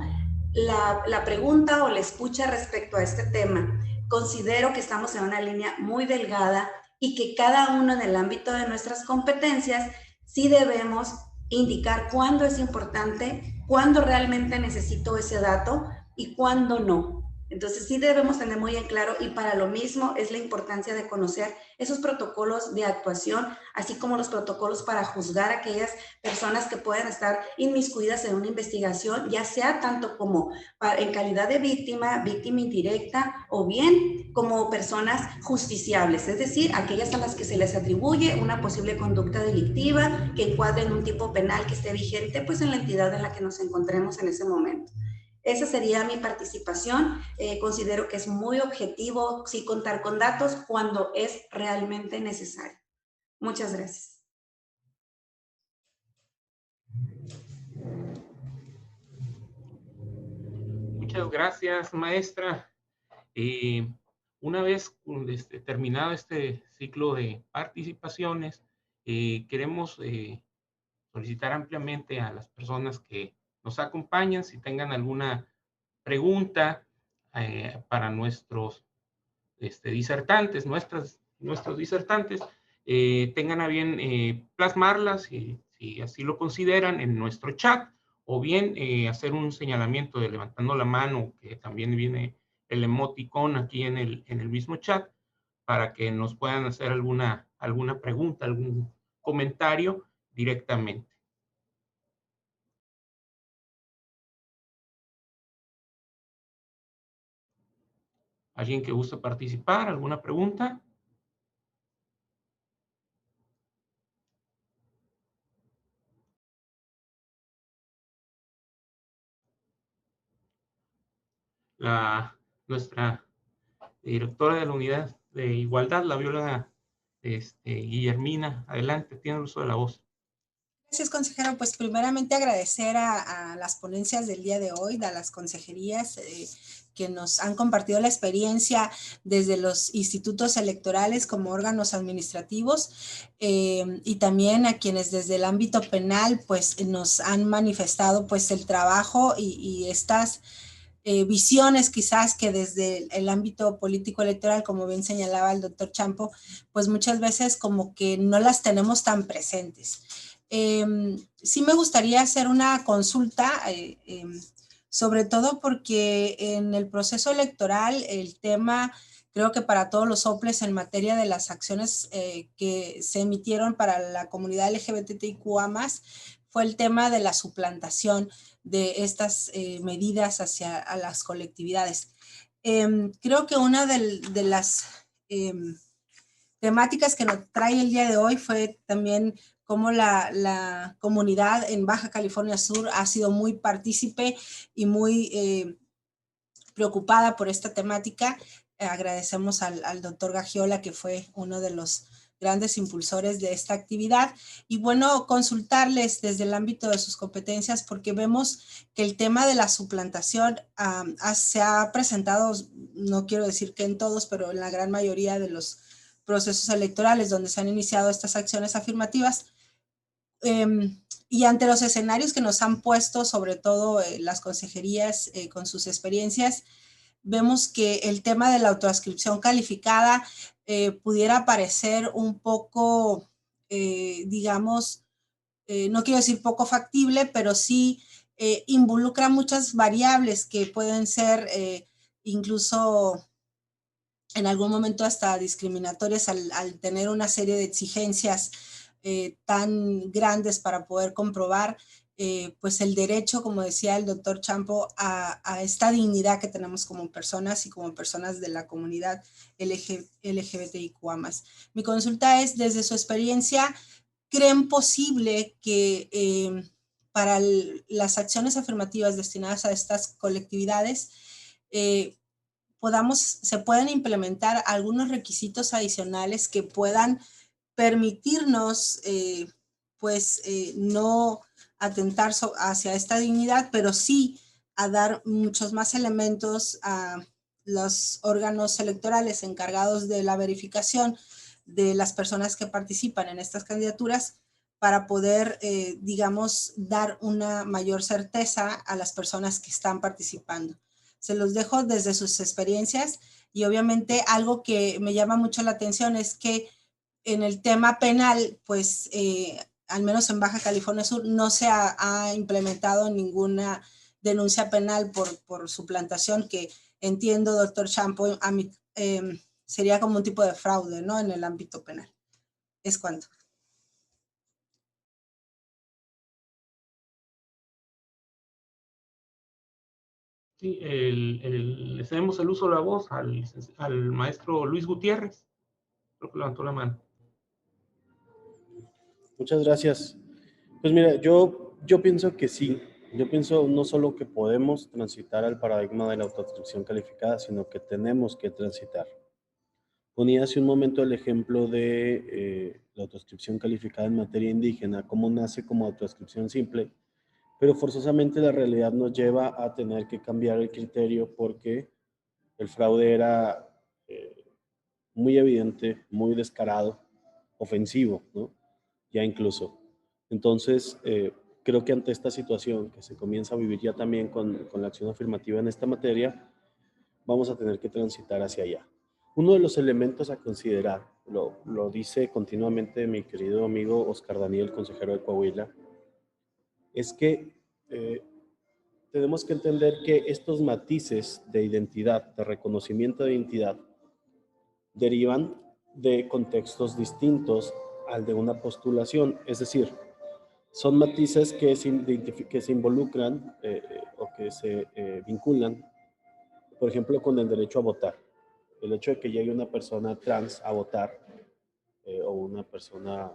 la pregunta o la escucha respecto a este tema. Considero que estamos en una línea muy delgada y que cada uno en el ámbito de nuestras competencias sí debemos indicar cuándo es importante, cuándo realmente necesito ese dato y cuándo no. Entonces sí debemos tener muy en claro, y para lo mismo es la importancia de conocer esos protocolos de actuación, así como los protocolos para juzgar a aquellas personas que pueden estar inmiscuidas en una investigación, ya sea tanto como en calidad de víctima indirecta, o bien como personas justiciables, es decir, aquellas a las que se les atribuye una posible conducta delictiva que encuadre en un tipo penal que esté vigente pues en la entidad en la que nos encontremos en ese momento. Esa sería mi participación. Considero que es muy objetivo sí contar con datos cuando es realmente necesario. Muchas gracias. Muchas gracias, maestra. Una vez terminado este ciclo de participaciones, queremos solicitar ampliamente a las personas que nos acompañan, si tengan alguna pregunta para nuestros disertantes, nuestros disertantes, tengan a bien plasmarlas, si así lo consideran, en nuestro chat, o bien hacer un señalamiento de levantando la mano, que también viene el emoticón aquí en el mismo chat, para que nos puedan hacer alguna pregunta, algún comentario directamente. ¿Alguien que guste participar? ¿Alguna pregunta? Nuestra directora de la Unidad de Igualdad, la bióloga Guillermina. Adelante, tiene el uso de la voz. Gracias, consejero. Pues primeramente agradecer a las ponencias del día de hoy, a las consejerías que nos han compartido la experiencia desde los institutos electorales como órganos administrativos y también a quienes desde el ámbito penal pues nos han manifestado pues el trabajo y estas visiones quizás que desde el ámbito político electoral, como bien señalaba el doctor Champo, pues muchas veces como que no las tenemos tan presentes. Sí me gustaría hacer una consulta sobre todo porque en el proceso electoral el tema, creo que para todos los soples en materia de las acciones que se emitieron para la comunidad LGBTIQA+, fue el tema de la suplantación de estas medidas hacia a las colectividades. Creo que una de las temáticas que nos trae el día de hoy fue también cómo la comunidad en Baja California Sur ha sido muy partícipe y muy preocupada por esta temática. Agradecemos al doctor Gagiola, que fue uno de los grandes impulsores de esta actividad. Y bueno, consultarles desde el ámbito de sus competencias, porque vemos que el tema de la suplantación se ha presentado, no quiero decir que en todos, pero en la gran mayoría de los procesos electorales donde se han iniciado estas acciones afirmativas. Y ante los escenarios que nos han puesto, sobre todo las consejerías con sus experiencias, vemos que el tema de la autoadscripción calificada pudiera parecer un poco, digamos, no quiero decir poco factible, pero sí involucra muchas variables que pueden ser incluso en algún momento hasta discriminatorias al tener una serie de exigencias tan grandes para poder comprobar pues el derecho, como decía el doctor Champo, a esta dignidad que tenemos como personas y como personas de la comunidad LGBTIQA+. Mi consulta es, desde su experiencia, ¿creen posible que para las acciones afirmativas destinadas a estas colectividades se pueden implementar algunos requisitos adicionales que puedan permitirnos no atentar hacia esta dignidad, pero sí a dar muchos más elementos a los órganos electorales encargados de la verificación de las personas que participan en estas candidaturas para poder, digamos, dar una mayor certeza a las personas que están participando? Se los dejo desde sus experiencias y obviamente algo que me llama mucho la atención es que en el tema penal, pues al menos en Baja California Sur no se ha implementado ninguna denuncia penal por suplantación, que entiendo, doctor Champo, sería como un tipo de fraude, ¿no? En el ámbito penal. Es cuanto. Sí, le cedemos el uso de la voz al maestro Luis Gutiérrez. Creo que levantó la mano. Muchas gracias. Pues mira, yo pienso que sí. Yo pienso no solo que podemos transitar al paradigma de la autoadscripción calificada, sino que tenemos que transitar. Ponía hace un momento el ejemplo de la autoadscripción calificada en materia indígena, cómo nace como autoadscripción simple, pero forzosamente la realidad nos lleva a tener que cambiar el criterio porque el fraude era muy evidente, muy descarado, ofensivo, ¿no? Ya incluso. Entonces, creo que ante esta situación que se comienza a vivir ya también con la acción afirmativa en esta materia, vamos a tener que transitar hacia allá. Uno de los elementos a considerar, lo dice continuamente mi querido amigo Oscar Daniel, consejero de Coahuila, es que tenemos que entender que estos matices de identidad, de reconocimiento de identidad, derivan de contextos distintos al de una postulación. Es decir, son matices que se involucran o que se vinculan, por ejemplo, con el derecho a votar. El hecho de que llegue una persona trans a votar o una persona,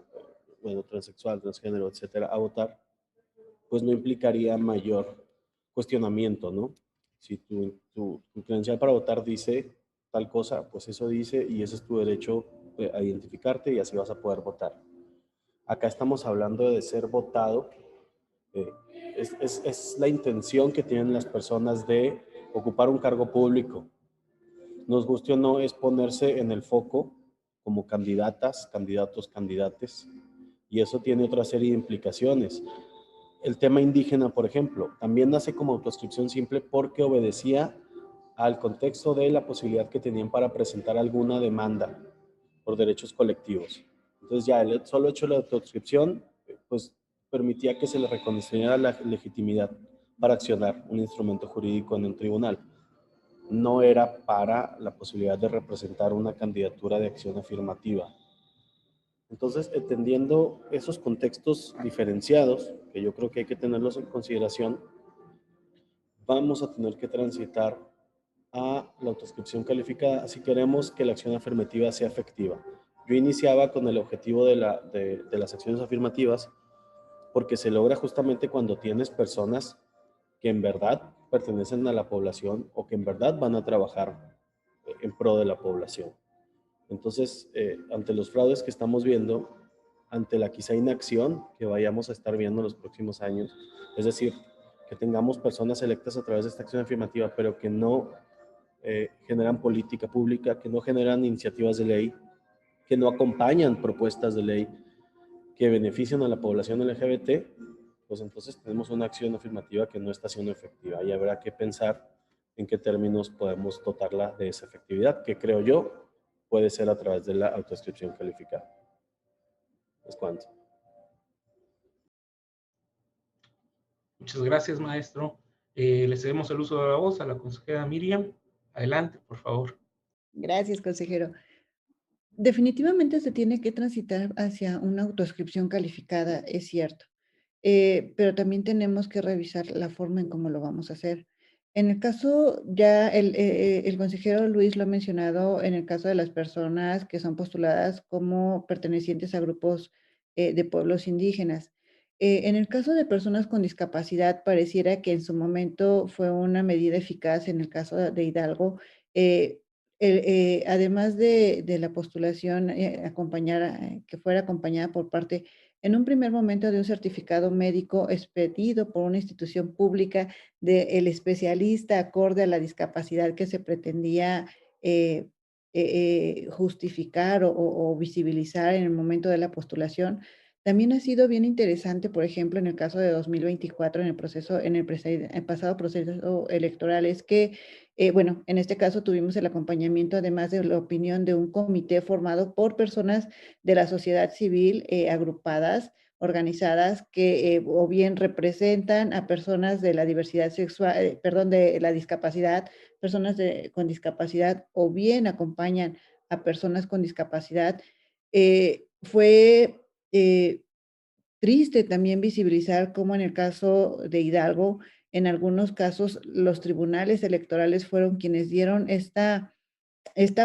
transexual, transgénero, etcétera, a votar, pues no implicaría mayor cuestionamiento, ¿no? Si tu credencial para votar dice tal cosa, pues eso dice y ese es tu derecho a identificarte y así vas a poder votar. Acá estamos hablando de ser votado. Es la intención que tienen las personas de ocupar un cargo público. Nos guste o no, es ponerse en el foco como candidatas, candidatos, candidates, y eso tiene otra serie de implicaciones. El tema indígena, por ejemplo, también nace como autoadscripción simple porque obedecía al contexto de la posibilidad que tenían para presentar alguna demanda por derechos colectivos. Entonces ya el solo hecho de la autoadscripción, pues permitía que se le reconociera la legitimidad para accionar un instrumento jurídico en un tribunal. No era para la posibilidad de representar una candidatura de acción afirmativa. Entonces, entendiendo esos contextos diferenciados, que yo creo que hay que tenerlos en consideración, vamos a tener que transitar a la autoscripción calificada si queremos que la acción afirmativa sea efectiva. Yo iniciaba con el objetivo de las acciones afirmativas porque se logra justamente cuando tienes personas que en verdad pertenecen a la población o que en verdad van a trabajar en pro de la población. Entonces, ante los fraudes que estamos viendo, ante la quizá inacción que vayamos a estar viendo en los próximos años, es decir, que tengamos personas electas a través de esta acción afirmativa, pero que no generan política pública, que no generan iniciativas de ley, que no acompañan propuestas de ley que benefician a la población LGBT, pues entonces tenemos una acción afirmativa que no está siendo efectiva y habrá que pensar en qué términos podemos dotarla de esa efectividad, que creo yo puede ser a través de la autoinscripción calificada. Es cuanto. Muchas gracias, maestro. Le cedemos el uso de la voz a la consejera Miriam. Adelante, por favor. Gracias, consejero. Definitivamente se tiene que transitar hacia una autoscripción calificada, es cierto. Pero también tenemos que revisar la forma en cómo lo vamos a hacer. En el caso, ya el consejero Luis lo ha mencionado, en el caso de las personas que son postuladas como pertenecientes a grupos de pueblos indígenas. En el caso de personas con discapacidad, pareciera que en su momento fue una medida eficaz en el caso de Hidalgo. Además de la postulación, que fuera acompañada por parte en un primer momento de un certificado médico expedido por una institución pública del especialista acorde a la discapacidad que se pretendía justificar o visibilizar en el momento de la postulación. También ha sido bien interesante, por ejemplo, en el caso de 2024, en el pasado proceso electoral, es que bueno, en este caso tuvimos el acompañamiento, además de la opinión de un comité formado por personas de la sociedad civil agrupadas, organizadas, que o bien representan a personas de la diversidad sexual, perdón, de la discapacidad, con discapacidad, o bien acompañan a personas con discapacidad. Fue triste también visibilizar cómo en el caso de Hidalgo, en algunos casos los tribunales electorales fueron quienes dieron esta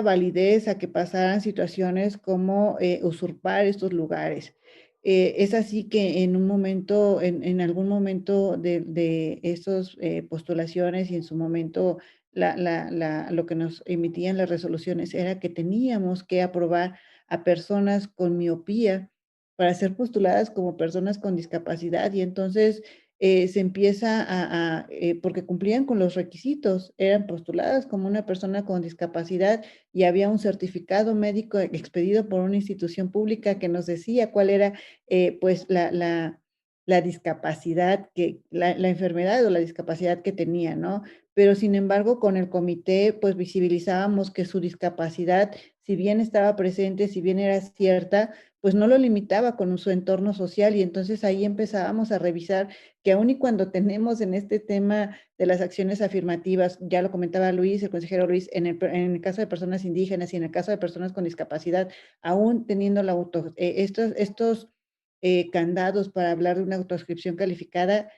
validez a que pasaran situaciones como usurpar estos lugares. Es así que en un momento, en algún momento de esas postulaciones y en su momento lo que nos emitían las resoluciones era que teníamos que aprobar a personas con miopía para ser postuladas como personas con discapacidad, y entonces se empieza porque cumplían con los requisitos, eran postuladas como una persona con discapacidad y había un certificado médico expedido por una institución pública que nos decía cuál era pues la discapacidad, la enfermedad o la discapacidad que tenía, ¿no? Pero sin embargo, con el comité, pues visibilizábamos que su discapacidad, si bien estaba presente, si bien era cierta, pues no lo limitaba con su entorno social, y entonces ahí empezábamos a revisar que aun y cuando tenemos en este tema de las acciones afirmativas, ya lo comentaba Luis, el consejero Luis, en el caso de personas indígenas y en el caso de personas con discapacidad, aún teniendo estos candados para hablar de una autoscripción calificada,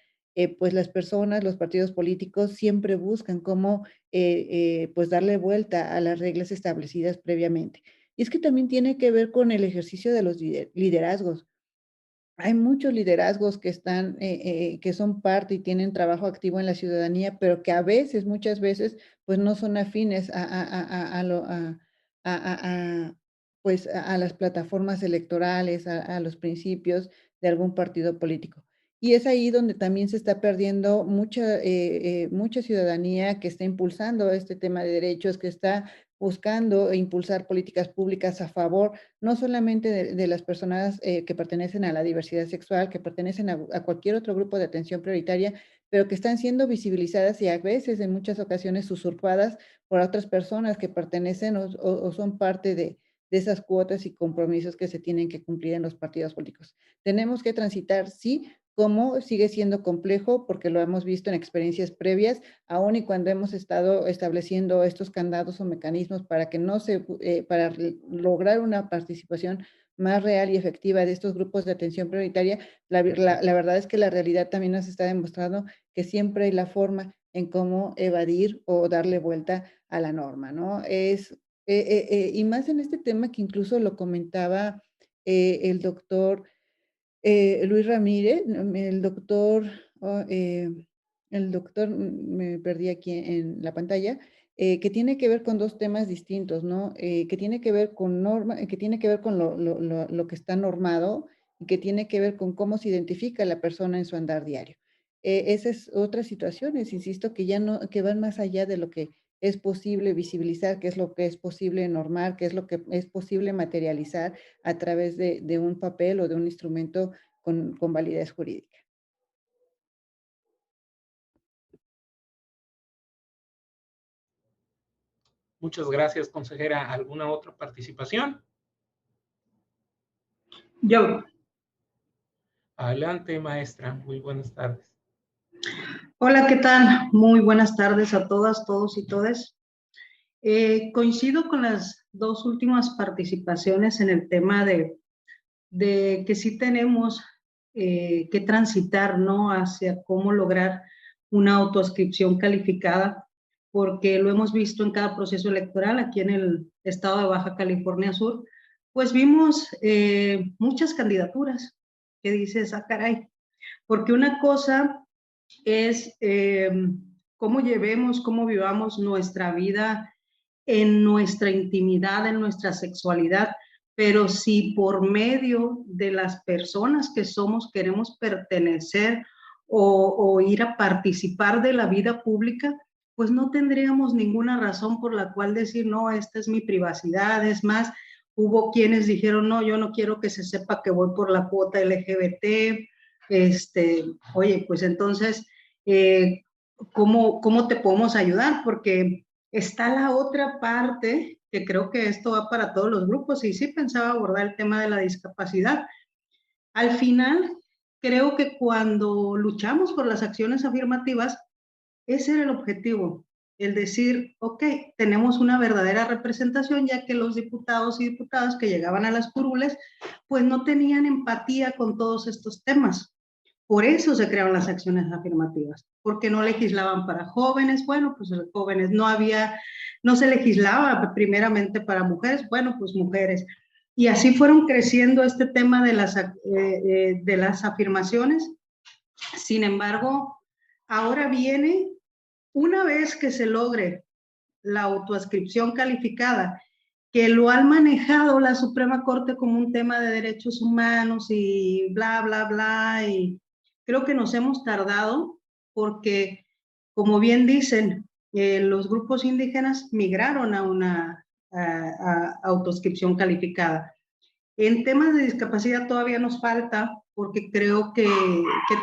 pues las personas, los partidos políticos siempre buscan cómo pues darle vuelta a las reglas establecidas previamente. Y es que también tiene que ver con el ejercicio de los liderazgos. Hay muchos liderazgos que que son parte y tienen trabajo activo en la ciudadanía, pero que muchas veces, pues no son afines pues a las plataformas electorales, a los principios de algún partido político. Y es ahí donde también se está perdiendo mucha ciudadanía que está impulsando este tema de derechos, que está buscando impulsar políticas públicas a favor no solamente de las personas que pertenecen a la diversidad sexual, que pertenecen a cualquier otro grupo de atención prioritaria, pero que están siendo visibilizadas y a veces en muchas ocasiones usurpadas por otras personas que pertenecen o son parte de esas cuotas y compromisos que se tienen que cumplir en los partidos políticos. Tenemos que transitar, sí, cómo sigue siendo complejo, porque lo hemos visto en experiencias previas, aun y cuando hemos estado estableciendo estos candados o mecanismos para que no se, para lograr una participación más real y efectiva de estos grupos de atención prioritaria, la verdad es que la realidad también nos está demostrando que siempre hay la forma en cómo evadir o darle vuelta a la norma, ¿no? Y más en este tema que incluso lo comentaba el doctor Luis Ramírez, el doctor, me perdí aquí en la pantalla, que tiene que ver con dos temas distintos, ¿no? Que tiene que ver con que tiene que ver con lo que está normado y que tiene que ver con cómo se identifica la persona en su andar diario. Esas es otras situaciones, insisto, que ya no, que van más allá de lo que es posible visibilizar, qué es lo que es posible normar, qué es lo que es posible materializar a través de un papel o de un instrumento con validez jurídica. Muchas gracias, consejera. ¿Alguna otra participación? Yo. Adelante, maestra. Muy buenas tardes. Hola, ¿qué tal? Muy buenas tardes a todas, todos y todes. Coincido con las dos últimas participaciones en el tema de que sí tenemos que transitar, ¿no?, hacia cómo lograr una autoadscripción calificada, porque lo hemos visto en cada proceso electoral aquí en el estado de Baja California Sur, pues vimos muchas candidaturas que dices, ah, caray, porque una cosa es cómo llevemos, cómo vivamos nuestra vida en nuestra intimidad, en nuestra sexualidad, pero si por medio de las personas que somos queremos pertenecer o ir a participar de la vida pública, pues no tendríamos ninguna razón por la cual decir, no, esta es mi privacidad. Es más, hubo quienes dijeron, no, yo no quiero que se sepa que voy por la cuota LGBT. Oye, pues entonces, ¿cómo te podemos ayudar? Porque está la otra parte, que creo que esto va para todos los grupos, y sí pensaba abordar el tema de la discapacidad. Al final, creo que cuando luchamos por las acciones afirmativas, ese era el objetivo, el decir, ok, tenemos una verdadera representación, ya que los diputados y diputadas que llegaban a las curules, pues no tenían empatía con todos estos temas. Por eso se crearon las acciones afirmativas, porque no legislaban para jóvenes. Bueno, pues los jóvenes no se legislaba primeramente para mujeres. Bueno, pues mujeres. Y así fueron creciendo este tema de las afirmaciones. Sin embargo, ahora viene, una vez que se logre la autoadscripción calificada, que lo han manejado la Suprema Corte como un tema de derechos humanos y bla, bla, bla, y creo que nos hemos tardado porque, como bien dicen, los grupos indígenas migraron a una autoadscripción calificada. En temas de discapacidad todavía nos falta, porque creo que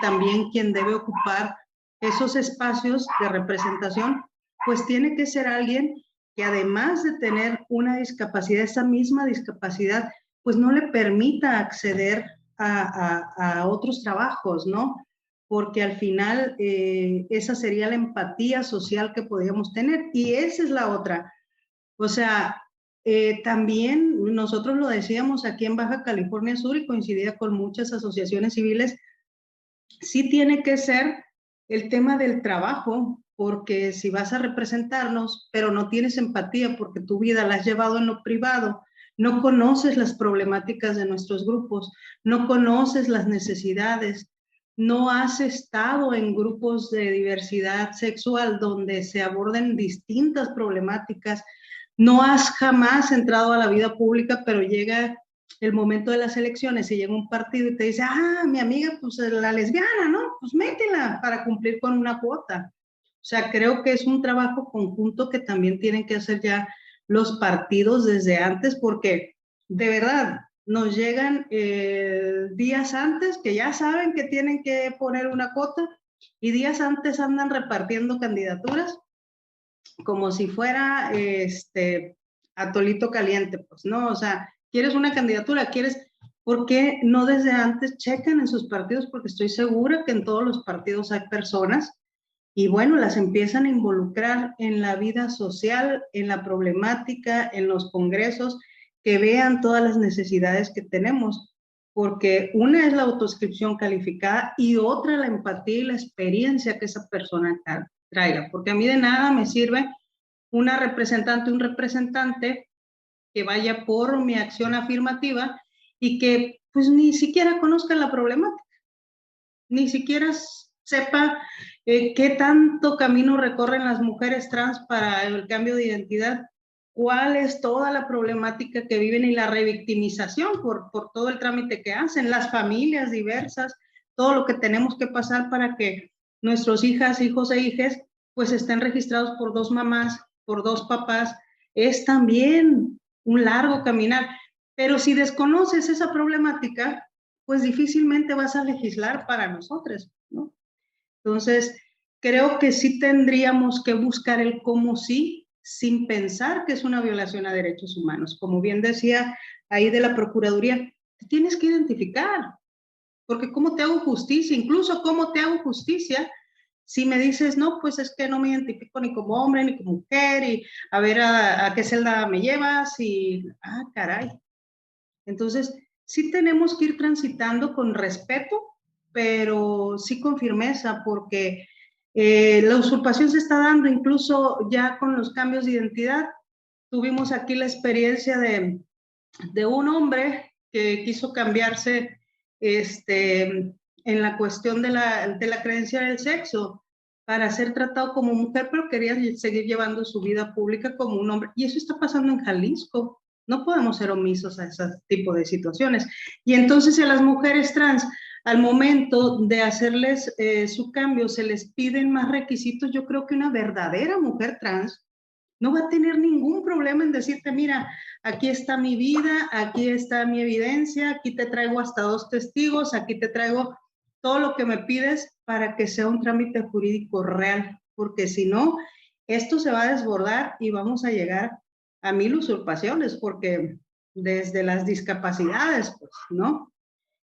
también quien debe ocupar esos espacios de representación, pues tiene que ser alguien que, además de tener una discapacidad, esa misma discapacidad, pues no le permita acceder a otros trabajos, ¿no? Porque al final esa sería la empatía social que podríamos tener, y esa es la otra. O sea, también nosotros lo decíamos aquí en Baja California Sur, y coincidía con muchas asociaciones civiles, sí tiene que ser el tema del trabajo, porque si vas a representarnos, pero no tienes empatía porque tu vida la has llevado en lo privado, no conoces las problemáticas de nuestros grupos, no conoces las necesidades, no has estado en grupos de diversidad sexual donde se aborden distintas problemáticas, no has jamás entrado a la vida pública, pero llega el momento de las elecciones y llega un partido y te dice, ah, mi amiga, pues la lesbiana, ¿no? Pues métela para cumplir con una cuota. O sea, creo que es un trabajo conjunto que también tienen que hacer ya los partidos desde antes, porque de verdad nos llegan días antes que ya saben que tienen que poner una cuota, y días antes andan repartiendo candidaturas como si fuera atolito caliente, pues, ¿no? O sea, ¿quieres una candidatura? ¿Quieres? ¿Por qué no desde antes checan en sus partidos? Porque estoy segura que en todos los partidos hay personas y bueno, las empiezan a involucrar en la vida social, en la problemática, en los congresos, que vean todas las necesidades que tenemos. Porque una es la autoscripción calificada y otra la empatía y la experiencia que esa persona traiga. Porque a mí de nada me sirve una representante, un representante que vaya por mi acción afirmativa y que pues ni siquiera conozca la problemática, ni siquiera sepa qué tanto camino recorren las mujeres trans para el cambio de identidad, cuál es toda la problemática que viven y la revictimización por todo el trámite que hacen, las familias diversas, todo lo que tenemos que pasar para que nuestros hijas, hijos e hijes pues estén registrados por 2 mamás, por 2 papás, es también un largo caminar. Pero si desconoces esa problemática, pues difícilmente vas a legislar para nosotros, ¿no? Entonces, creo que sí tendríamos que buscar el cómo sí, sin pensar que es una violación a derechos humanos. Como bien decía ahí de la Procuraduría, te tienes que identificar, porque ¿cómo te hago justicia? Incluso ¿cómo te hago justicia si me dices, no, pues es que no me identifico ni como hombre ni como mujer y a ver a qué celda me llevas y, caray. Entonces, sí tenemos que ir transitando con respeto, pero sí con firmeza, porque la usurpación se está dando incluso ya con los cambios de identidad. Tuvimos aquí la experiencia de un hombre que quiso cambiarse en la cuestión de la creencia del sexo para ser tratado como mujer, pero quería seguir llevando su vida pública como un hombre. Y eso está pasando en Jalisco. No podemos ser omisos a ese tipo de situaciones. Y entonces a las mujeres trans, al momento de hacerles su cambio, se les piden más requisitos. Yo creo que una verdadera mujer trans no va a tener ningún problema en decirte, mira, aquí está mi vida, aquí está mi evidencia, aquí te traigo hasta 2 testigos, aquí te traigo todo lo que me pides para que sea un trámite jurídico real, porque si no, esto se va a desbordar y vamos a llegar a 1000 usurpaciones, porque desde las discapacidades, pues, ¿no?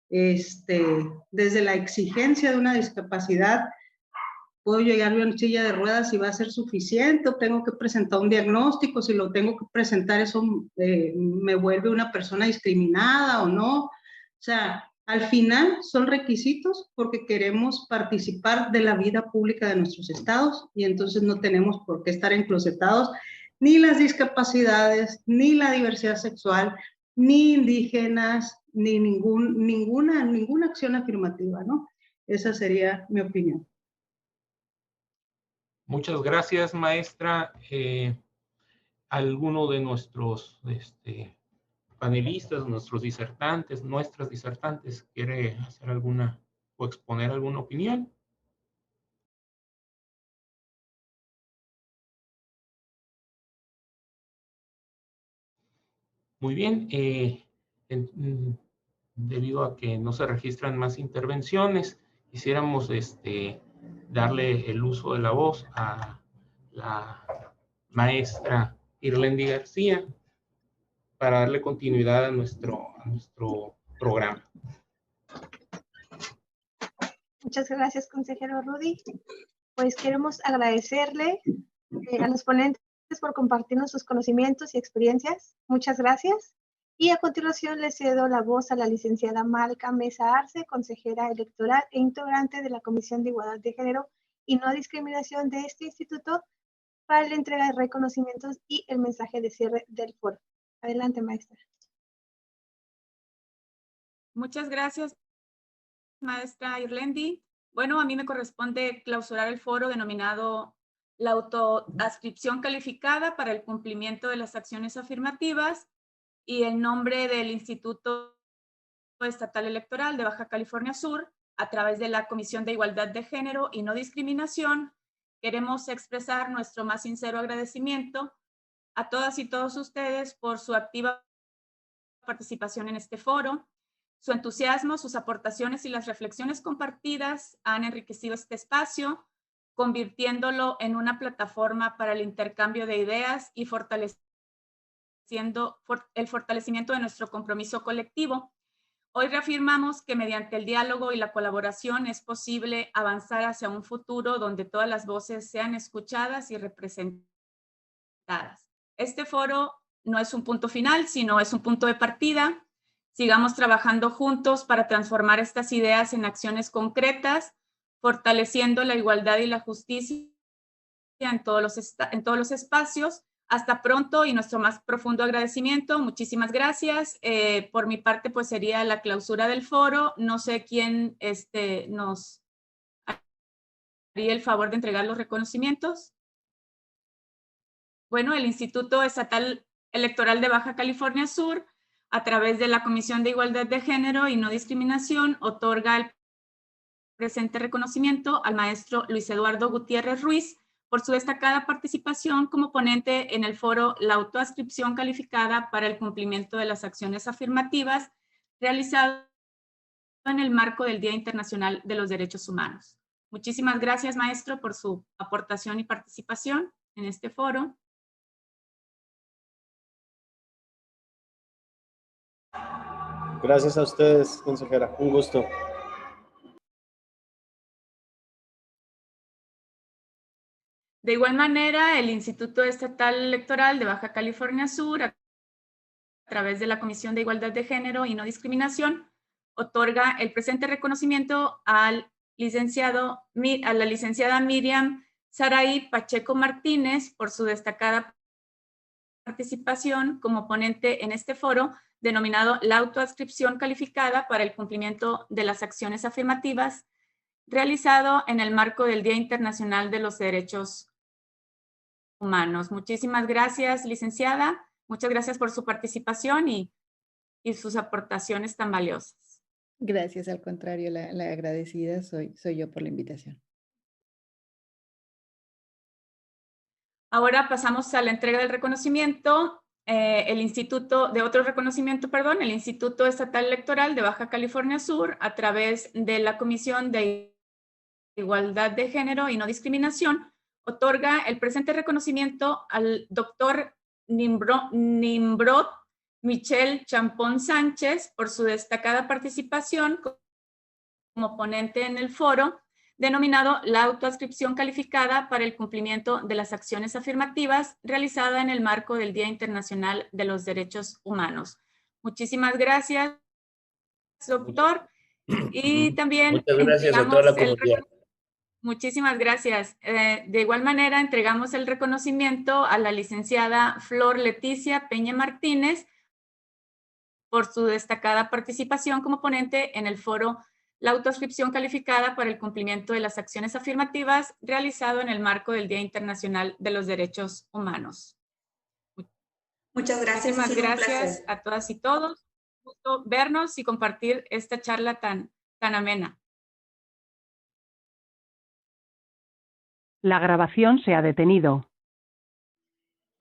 Desde la exigencia de una discapacidad, puedo llegar a una silla de ruedas y va a ser suficiente, o tengo que presentar un diagnóstico, si lo tengo que presentar, eso me vuelve una persona discriminada o no. O sea, al final son requisitos porque queremos participar de la vida pública de nuestros estados y entonces no tenemos por qué estar enclosetados ni las discapacidades, ni la diversidad sexual, ni indígenas, ni ninguna acción afirmativa, ¿no? Esa sería mi opinión. Muchas gracias, maestra. ¿Alguno de nuestros panelistas, nuestros disertantes, nuestras disertantes, quiere hacer alguna o exponer alguna opinión? Muy bien. Debido a que no se registran más intervenciones, quisiéramos darle el uso de la voz a la maestra Irlendi García para darle continuidad a nuestro programa. Muchas gracias, consejero Rudy. Pues queremos agradecerle a los ponentes por compartirnos sus conocimientos y experiencias. Muchas gracias. Y a continuación le cedo la voz a la licenciada Malca Mesa Arce, consejera electoral e integrante de la Comisión de Igualdad de Género y No Discriminación de este instituto, para la entrega de reconocimientos y el mensaje de cierre del foro. Adelante, maestra. Muchas gracias, maestra Irlendi. Bueno, a mí me corresponde clausurar el foro denominado la autoadscripción calificada para el cumplimiento de las acciones afirmativas, y en nombre del Instituto Estatal Electoral de Baja California Sur, a través de la Comisión de Igualdad de Género y No Discriminación, queremos expresar nuestro más sincero agradecimiento a todas y todos ustedes por su activa participación en este foro. Su entusiasmo, sus aportaciones y las reflexiones compartidas han enriquecido este espacio, convirtiéndolo en una plataforma para el intercambio de ideas y fortaleciendo el fortalecimiento de nuestro compromiso colectivo. Hoy reafirmamos que mediante el diálogo y la colaboración es posible avanzar hacia un futuro donde todas las voces sean escuchadas y representadas. Este foro no es un punto final, sino es un punto de partida. Sigamos trabajando juntos para transformar estas ideas en acciones concretas, fortaleciendo la igualdad y la justicia en todos los espacios. Hasta pronto y nuestro más profundo agradecimiento. Muchísimas gracias. Por mi parte, pues sería la clausura del foro. No sé quién nos haría el favor de entregar los reconocimientos. Bueno, el Instituto Estatal Electoral de Baja California Sur, a través de la Comisión de Igualdad de Género y No Discriminación, otorga el presente reconocimiento al maestro Luis Eduardo Gutiérrez Ruiz por su destacada participación como ponente en el foro La autoadscripción calificada para el cumplimiento de las acciones afirmativas, realizado en el marco del Día Internacional de los Derechos Humanos. Muchísimas gracias, maestro, por su aportación y participación en este foro. Gracias a ustedes, consejera. Un gusto. De igual manera, el Instituto Estatal Electoral de Baja California Sur, a través de la Comisión de Igualdad de Género y No Discriminación, otorga el presente reconocimiento a la licenciada Miriam Saraí Pacheco Martínez por su destacada participación como ponente en este foro denominado la autoadscripción calificada para el cumplimiento de las acciones afirmativas, realizado en el marco del Día Internacional de los Derechos Humanos. Muchísimas gracias, licenciada. Muchas gracias por su participación y sus aportaciones tan valiosas. Gracias, al contrario, la agradecida soy yo por la invitación. Ahora pasamos a la entrega del reconocimiento. El Instituto Estatal Electoral de Baja California Sur, a través de la Comisión de Igualdad de Género y No Discriminación, otorga el presente reconocimiento al doctor Nimrod Michel Champón Sánchez por su destacada participación como ponente en el foro denominado la autoadscripción calificada para el cumplimiento de las acciones afirmativas, realizada en el marco del Día Internacional de los Derechos Humanos. Muchísimas gracias, doctor. Y también muchas gracias a toda la comunidad. Muchísimas gracias. De igual manera, entregamos el reconocimiento a la licenciada Flor Leticia Peña Martínez por su destacada participación como ponente en el foro La autoadscripción calificada para el cumplimiento de las acciones afirmativas, realizado en el marco del Día Internacional de los Derechos Humanos. Muchas gracias. Muchísimas gracias a todas y todos. Un gusto vernos y compartir esta charla tan amena. La grabación se ha detenido.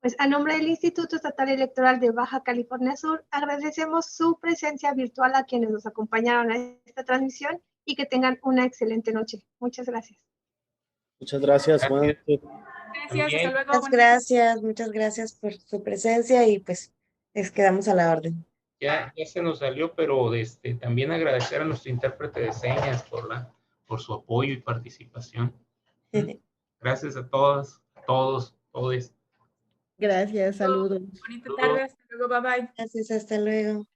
Pues a nombre del Instituto Estatal Electoral de Baja California Sur, agradecemos su presencia virtual a quienes nos acompañaron a esta transmisión y que tengan una excelente noche. Muchas gracias. Muchas gracias, Juan. Gracias, hasta luego. Muchas gracias por su presencia y pues quedamos a la orden. Ya se nos salió, pero también agradecer a nuestro intérprete de señas por su apoyo y participación. Gracias a todas, a todos. Gracias, saludos. Bonita tarde, hasta luego, bye bye. Gracias, hasta luego.